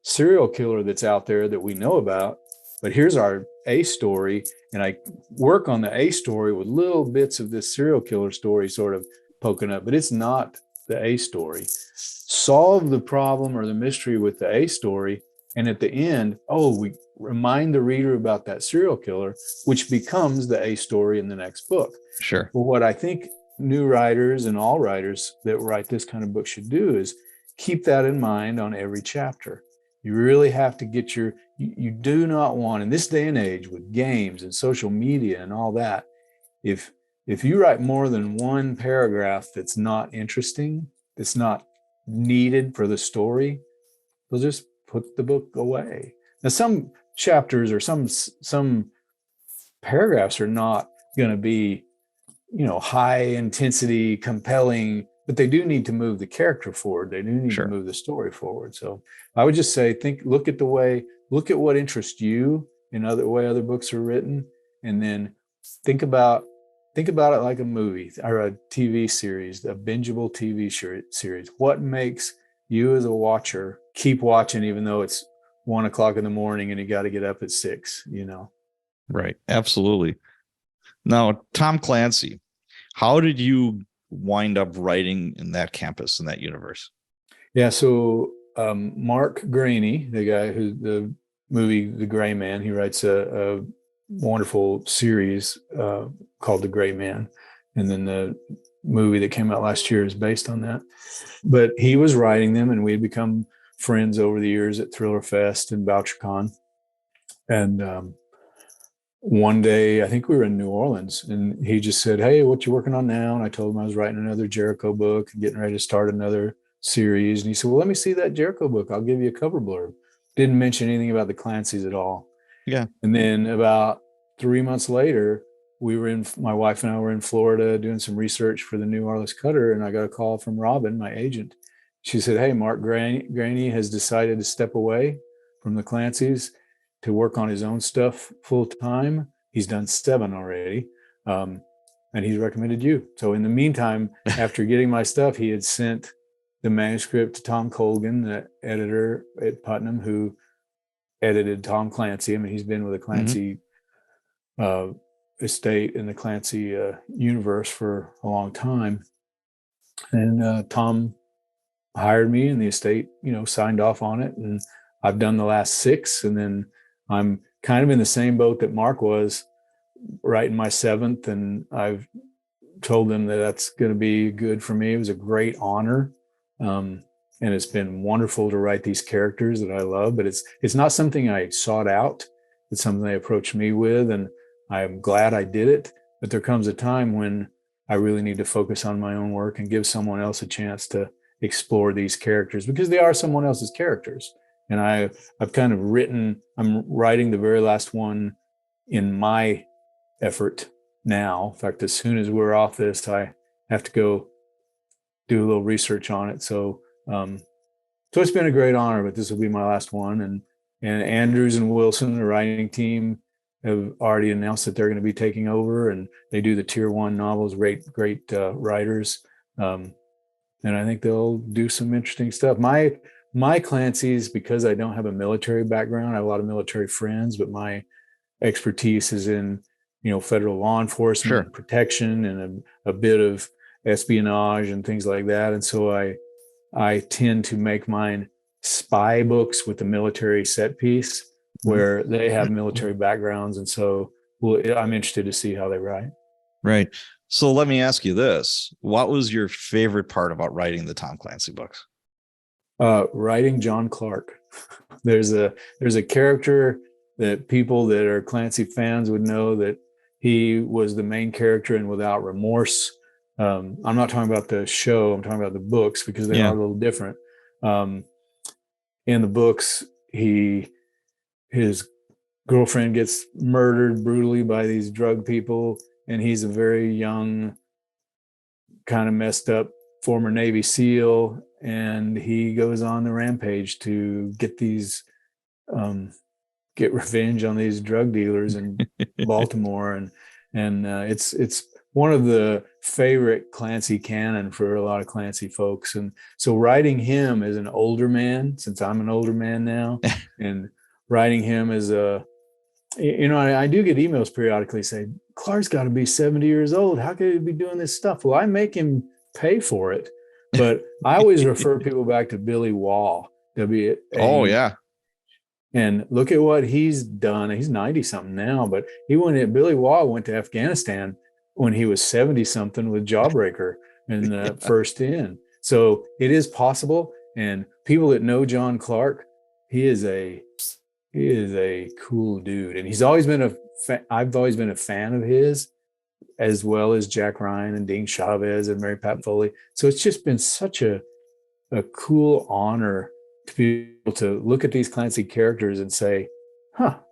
serial killer that's out there that we know about, but here's our A story, and I work on the A story with little bits of this serial killer story sort of poking up, but it's not the A story. Solve the problem or the mystery with the A story, and at the end, we remind the reader about that serial killer, which becomes the A story in the next book. Sure. Well, what I think new writers and all writers that write this kind of book should do is keep that in mind on every chapter. You really have to get you do not want, in this day and age with games and social media and all that, if you write more than one paragraph that's not interesting, that's not needed for the story, they'll just put the book away. Now, some chapters or some paragraphs are not going to be, high intensity, compelling, but they do need to move the character forward. They do need Sure. to move the story forward. So I would just say, look at what interests you in other books are written, and then think about it like a movie or a TV series, a bingeable TV series. What makes you as a watcher keep watching, even though it's 1 o'clock in the morning and you got to get up at 6, Right. Absolutely. Now, Tom Clancy, how did you wind up writing in that campus, in that universe? Yeah. So Mark Graney, the guy who the movie The Gray Man, he writes a wonderful series called The Gray Man. And then the movie that came out last year is based on that. But he was writing them, and we had become friends over the years at Thriller Fest and BoucherCon. And one day, I think we were in New Orleans, and he just said, "Hey, what you working on now?" And I told him I was writing another Jericho book and getting ready to start another series. And he said, "Well, let me see that Jericho book. I'll give you a cover blurb." Didn't mention anything about the Clancys at all. Yeah. And then about 3 months later, my wife and I were in Florida doing some research for the new Arliss Cutter, and I got a call from Robin, my agent. She said, "Hey, Mark Graney has decided to step away from the Clancys to work on his own stuff full time. He's done 7 already. And he's recommended you." So in the meantime, after getting my stuff, he had sent the manuscript to Tom Colgan, the editor at Putnam, who edited Tom Clancy. I mean, he's been with the Clancy estate in the Clancy universe for a long time. And Tom hired me, and the estate, signed off on it. And I've done the last 6, and then I'm kind of in the same boat that Mark was, writing my 7th, and I've told them that that's going to be good for me. It was a great honor. And it's been wonderful to write these characters that I love, but it's not something I sought out. It's something they approached me with, and I'm glad I did it. But there comes a time when I really need to focus on my own work and give someone else a chance to explore these characters, because they are someone else's characters. And I'm writing the very last one in my effort now. In fact, as soon as we're off this, I have to go do a little research on it. So it's been a great honor, but this will be my last one. And Andrews and Wilson, the writing team, have already announced that they're going to be taking over, and they do the tier 1 novels, great writers. And I think they'll do some interesting stuff. My Clancy's, because I don't have a military background, I have a lot of military friends, but my expertise is in, federal law enforcement, protection, and a bit of espionage and things like that. And so I tend to make mine spy books with the military set piece, where they have military backgrounds. And so I'm interested to see how they write. Right. So let me ask you this. What was your favorite part about writing the Tom Clancy books? Writing John Clark. There's a character that people that are Clancy fans would know that he was the main character in Without Remorse. I'm not talking about the show. I'm talking about the books, because they are a little different. In the books, his girlfriend gets murdered brutally by these drug people, and he's a very young, kind of messed up former Navy SEAL, and he goes on the rampage to get revenge on these drug dealers in Baltimore, and it's one of the favorite Clancy canon for a lot of Clancy folks. And so writing him as an older man, since I'm an older man now, and writing him as a I do get emails periodically say, Clark's got to be 70 years old. How could he be doing this stuff? Well, I make him pay for it. But I always refer people back to Billy Wall, W. Oh, yeah. And look at what he's done. He's 90 something now, but Billy Wall went to Afghanistan when he was 70 something with Jawbreaker and the first in. So it is possible. And people that know John Clark, he is a cool dude. And I've always been a fan of his, as well as Jack Ryan and Dean Chavez and Mary Pat Foley. So it's just been such a cool honor to be able to look at these Clancy characters and say,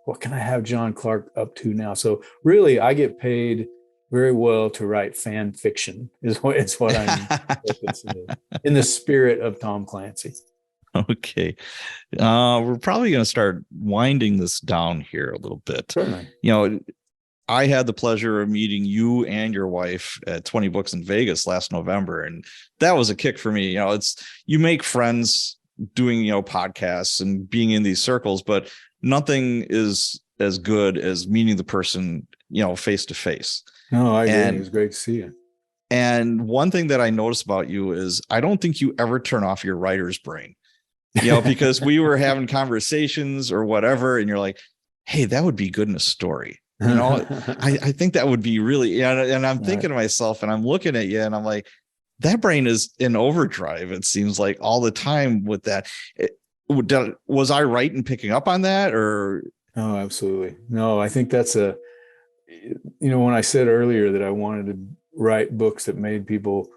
what can I have John Clark up to now? So really, I get paid very well to write fan fiction is what I'm in the spirit of Tom Clancy. Okay. We're probably going to start winding this down here a little bit. Certainly. I had the pleasure of meeting you and your wife at 20 Books in Vegas last November, and that was a kick for me. You make friends doing, podcasts and being in these circles, but nothing is as good as meeting the person, face to face. No, I agree. It was great to see you. And one thing that I noticed about you is I don't think you ever turn off your writer's brain, because we were having conversations or whatever, and you're like, hey, that would be good in a story. I think that would be really, and I'm thinking to myself, and I'm looking at you, and I'm like, that brain is in overdrive. It seems like all the time with that. Was I right in picking up on that, or? Oh, absolutely. No, I think that's when I said earlier that I wanted to write books that made people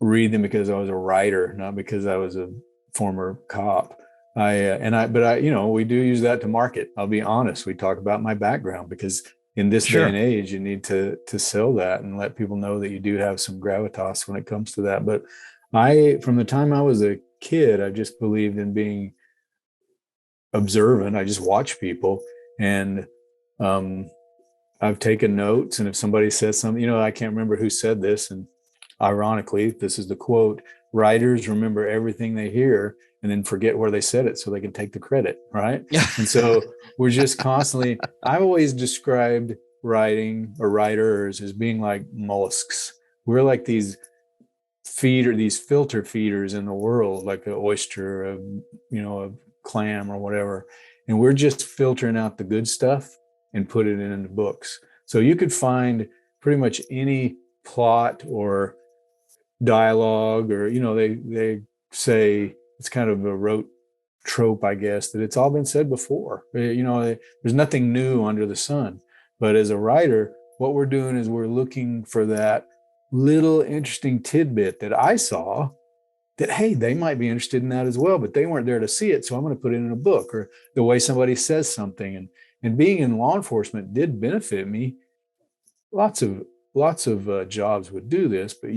read them because I was a writer, not because I was a former cop. We do use that to market. I'll be honest. We talk about my background because in this day and age, you need to sell that and let people know that you do have some gravitas when it comes to that. But from the time I was a kid, I just believed in being observant. I just watch people, and I've taken notes. And if somebody says something, I can't remember who said this, and ironically, this is the quote: writers remember everything they hear and then forget where they said it so they can take the credit, right? And so we're just constantly, I've always described writing or writers as being like mollusks. We're like these filter feeders in the world, like an oyster, a clam or whatever. And we're just filtering out the good stuff and put it in the books. So you could find pretty much any plot or dialogue, or they say it's kind of a rote trope, I guess, that it's all been said before. There's nothing new under the sun. But as a writer, what we're doing is we're looking for that little interesting tidbit that I saw that, hey, they might be interested in that as well, but they weren't there to see it, so I'm going to put it in a book. Or the way somebody says something. And being in law enforcement did benefit me. Lots of jobs would do this, but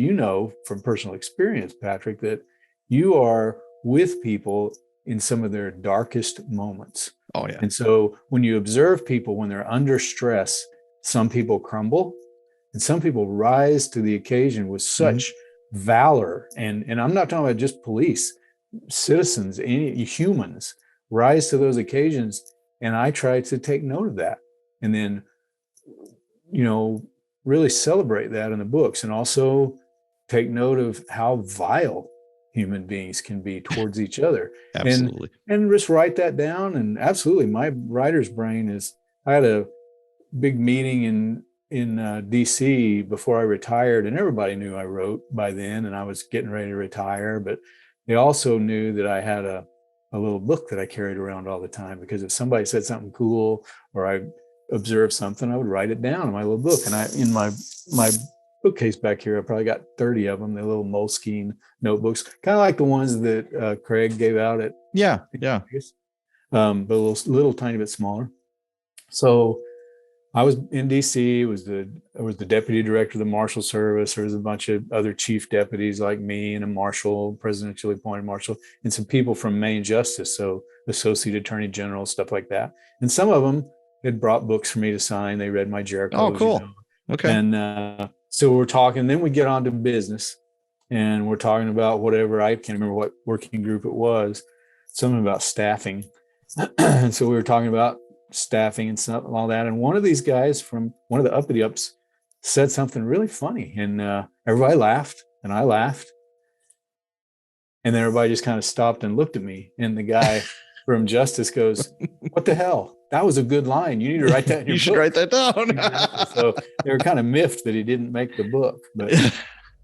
from personal experience, Patrick, that you are with people in some of their darkest moments. Oh, yeah. And so when you observe people when they're under stress, some people crumble and some people rise to the occasion with such valor. And I'm not talking about just police, citizens, any humans rise to those occasions. And I try to take note of that. And then, really celebrate that in the books, and also take note of how vile human beings can be towards each other. Absolutely. And just write that down. And absolutely, my writer's brain I had a big meeting in DC before I retired, and everybody knew I wrote by then, and I was getting ready to retire, but they also knew that I had a little book that I carried around all the time, because if somebody said something cool or I observed something, I would write it down in my little book. And in my bookcase back here, I probably got 30 of them. They're little Moleskine notebooks, kind of like the ones that Craig gave out at Vegas, but a little tiny bit smaller. So I was in DC. I was the deputy director of the Marshal Service. There was a bunch of other chief deputies like me, and a marshal, presidentially appointed marshal, and some people from Maine Justice, so associate attorney general, stuff like that. And some of them had brought books for me to sign. They read my Jericho. Oh, cool. Okay. And so we're talking. Then we get on to business, and we're talking about whatever. I can't remember what working group it was. Something about staffing. And so we were talking about staffing and stuff and all that. And one of these guys from one of the uppity ups said something really funny, and everybody laughed, and I laughed. And then everybody just kind of stopped and looked at me. And the guy from Justice goes, "What the hell? That was a good line. You need to write that in your book." should write that down. So they were kind of miffed that he didn't make the book. But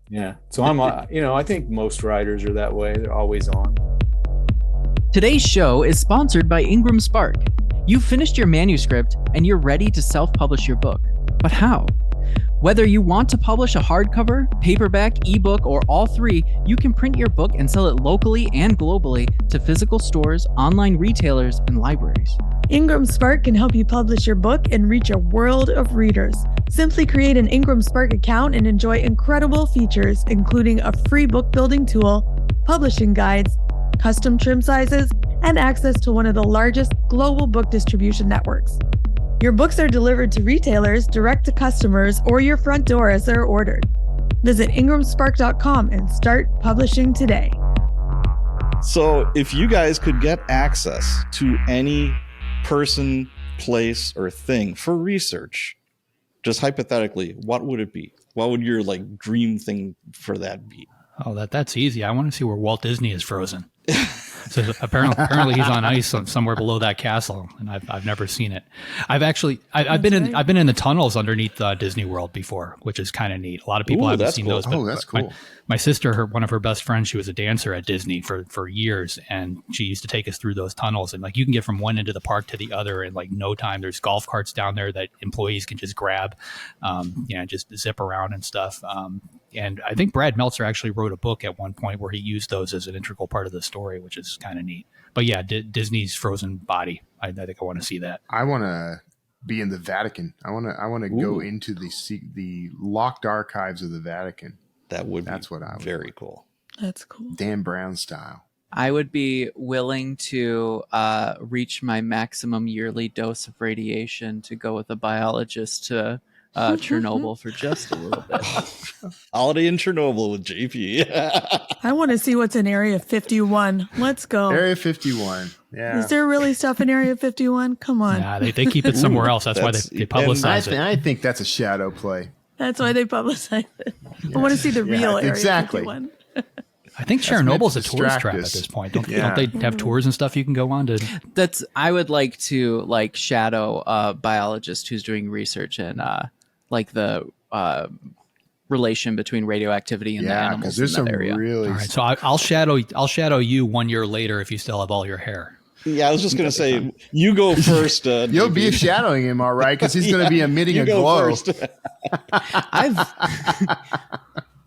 yeah, so I think most writers are that way. They're always on. Today's show is sponsored by Ingram Spark. You've finished your manuscript and you're ready to self-publish your book. But how? Whether you want to publish a hardcover, paperback, ebook, or all three, you can print your book and sell it locally and globally to physical stores, online retailers, and libraries. Ingram Spark can help you publish your book and reach a world of readers. Simply create an Ingram Spark account and enjoy incredible features, including a free book building tool, publishing guides, custom trim sizes, and access to one of the largest global book distribution networks. Your books are delivered to retailers, direct to customers, or your front door as they're ordered. Visit ingramspark.com and start publishing today. So if you guys could get access to any person, place, or thing for research, just hypothetically, what would it be? What would your dream thing for that be? Oh, that's easy. I want to see where Walt Disney is frozen. So apparently he's on ice somewhere below that castle, and I've never seen it. I've been in the tunnels underneath Disney World before, which is kind of neat. A lot of people haven't seen those. Oh, that's cool. My sister, one of her best friends, she was a dancer at Disney for years, and she used to take us through those tunnels. And you can get from one end of the park to the other in no time. There's golf carts down there that employees can just grab, just zip around and stuff. And I think Brad Meltzer actually wrote a book at one point where he used those as an integral part of the story, which is kind of neat. But yeah, Disney's frozen body. I think I want to see that. I want to be in the Vatican. I want to go into the locked archives of the Vatican. That's what I would. Very cool. That's cool. Dan Brown style. I would be willing to reach my maximum yearly dose of radiation to go with a biologist to Chernobyl for just a little bit. Holiday in Chernobyl with JP. I want to see what's in Area 51. Let's go. Area 51. Yeah. Is there really stuff in Area 51? Come on. Nah, they keep it somewhere else. That's why they publicize it. I think that's a shadow play. That's why they publicize it. I want to see the real Area 51. I think Chernobyl's a tourist trap at this point. Don't they have tours and stuff you can go on to? I would like to shadow a biologist who's doing research in the relation between radioactivity and the animals in that area. Really all right, so I'll shadow you 1 year later if you still have all your hair. Yeah, I was just going to say, you go first. You'll be shadowing him, all right, because he's going to be emitting a glow.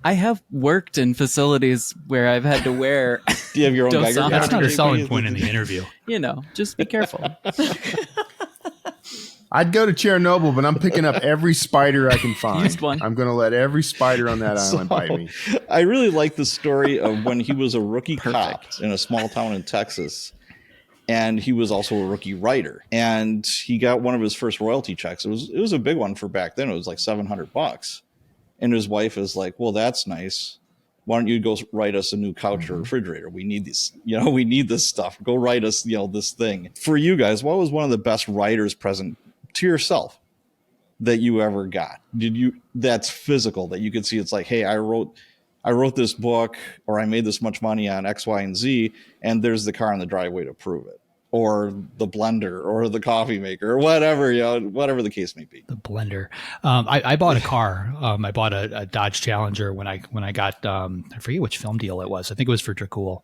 I have worked in facilities where I've had to wear. Do you have your own Geiger? That's not a selling point in the interview. Just be careful. I'd go to Chernobyl, but I'm picking up every spider I can find. Used one. I'm going to let every spider on that island bite me. I really like the story of when he was a rookie cop in a small town in Texas. And he was also a rookie writer. And he got one of his first royalty checks. It was a big one for back then. It was like $700. And his wife is like, well, that's nice. Why don't you go write us a new couch or refrigerator? We need these, we need this stuff. Go write us, this thing. For you guys, what was one of the best writers present to yourself that you ever got? That's physical, that you could see? It's like, hey, I wrote this book, or I made this much money on X, Y, and Z, and there's the car in the driveway to prove it, or the blender, or the coffee maker, or whatever, whatever the case may be. The blender. I bought a car. I bought a Dodge Challenger when I got I forget which film deal it was. I think it was for Dracul.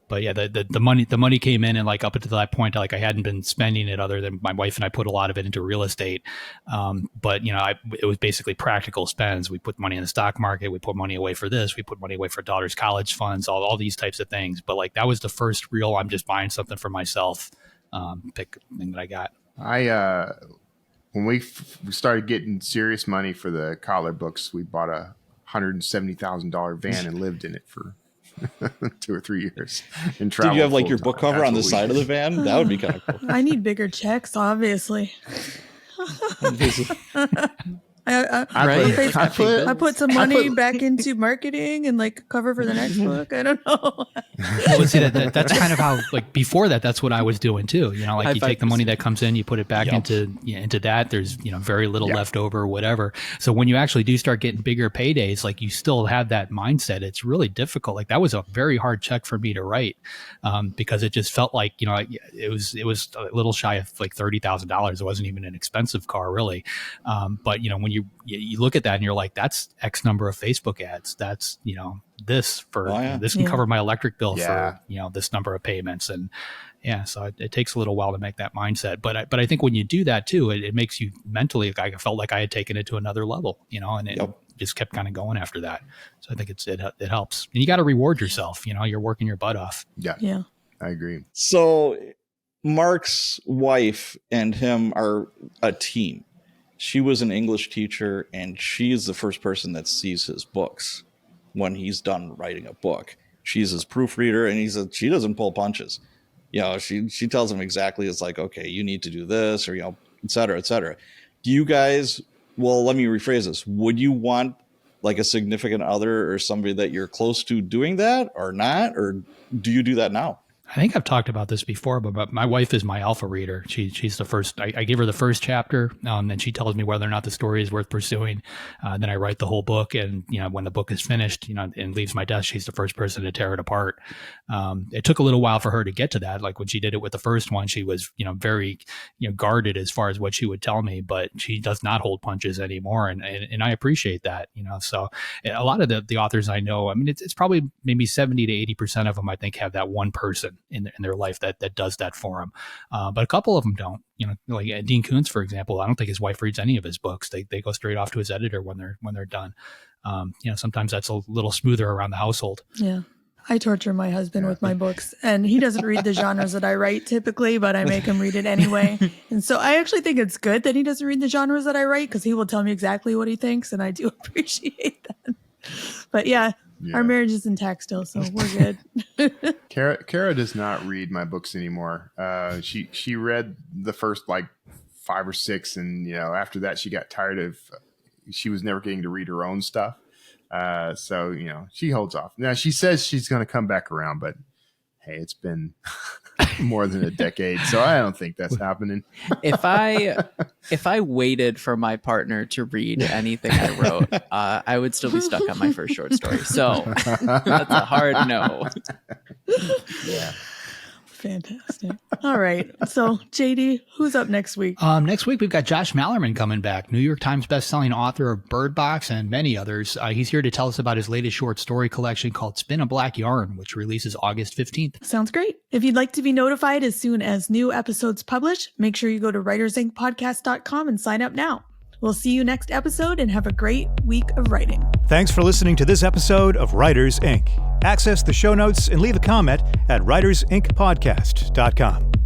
But yeah, the money came in, and up until that point, I hadn't been spending it, other than my wife and I put a lot of it into real estate. But it was basically practical spends. We put money in the stock market. We put money away for this. We put money away for daughter's college funds, all these types of things. But that was the first real, I'm just buying something for myself, pick thing that I got. When we started getting serious money for the collar books, we bought a $170,000 van and lived in it for 2 or 3 years. And did you have your book cover on the side of the van? That would be kind of cool. I need bigger checks, obviously. I I put some money back into marketing and like cover for the next book. I don't know. Well, see, that's kind of how, like before that, that's what I was doing too. You know, like you take the money that comes in, you put it back into that. There's, very little left over or whatever. So when you actually do start getting bigger paydays, like you still have that mindset. It's really difficult. Like that was a very hard check for me to write because it just felt like, it was a little shy of like $30,000. It wasn't even an expensive car really. But when you look at that and you're like, that's X number of Facebook ads. That's, this for, this can cover my electric bill for, this number of payments. And so it takes a little while to make that mindset. But I think when you do that too, it makes you mentally, I felt like I had taken it to another level, and it just kept kind of going after that. So I think it helps. And you got to reward yourself, you're working your butt off. Yeah. I agree. So Marc's wife and him are a team. She was an English teacher, and she is the first person that sees his books when he's done writing a book. She's his proofreader, and she doesn't pull punches. She tells him exactly, it's like, okay, you need to do this, or, et cetera, et cetera. Do you guys, well, let me rephrase this. Would you want like a significant other or somebody that you're close to doing that or not? Or do you do that now? I think I've talked about this before, but my wife is my alpha reader. She's the first. I give her the first chapter, and she tells me whether or not the story is worth pursuing. Then I write the whole book, and when the book is finished, and leaves my desk, she's the first person to tear it apart. It took a little while for her to get to that. Like when she did it with the first one, she was very guarded as far as what she would tell me, but she does not hold punches anymore, and I appreciate that. So a lot of the authors I know, I mean, it's probably maybe 70 to 80% of them I think have that one person in their life that does that for them. But a couple of them don't, like Dean Koontz, for example. I don't think his wife reads any of his books. They go straight off to his editor when they're done. Sometimes that's a little smoother around the household. Yeah. I torture my husband with my books, and he doesn't read the genres that I write typically, but I make him read it anyway. And so I actually think it's good that he doesn't read the genres that I write, because he will tell me exactly what he thinks, and I do appreciate that. But our marriage is intact still, so we're good. Kara does not read my books anymore. She read the first like 5 or 6, and after that she got tired of. She was never getting to read her own stuff, so she holds off. Now she says she's going to come back around, but hey, it's been more than a decade, so I don't think that's happening. If I waited for my partner to read anything I wrote, I would still be stuck on my first short story. So that's a hard no. Yeah. Fantastic. All right. So, JD, who's up next week? Next week, we've got Josh Malerman coming back, New York Times bestselling author of Bird Box and many others. He's here to tell us about his latest short story collection called Spin a Black Yarn, which releases August 15th. Sounds great. If you'd like to be notified as soon as new episodes publish, make sure you go to writersincpodcast.com and sign up now. We'll see you next episode, and have a great week of writing. Thanks for listening to this episode of Writers Inc. Access the show notes and leave a comment at writersincpodcast.com.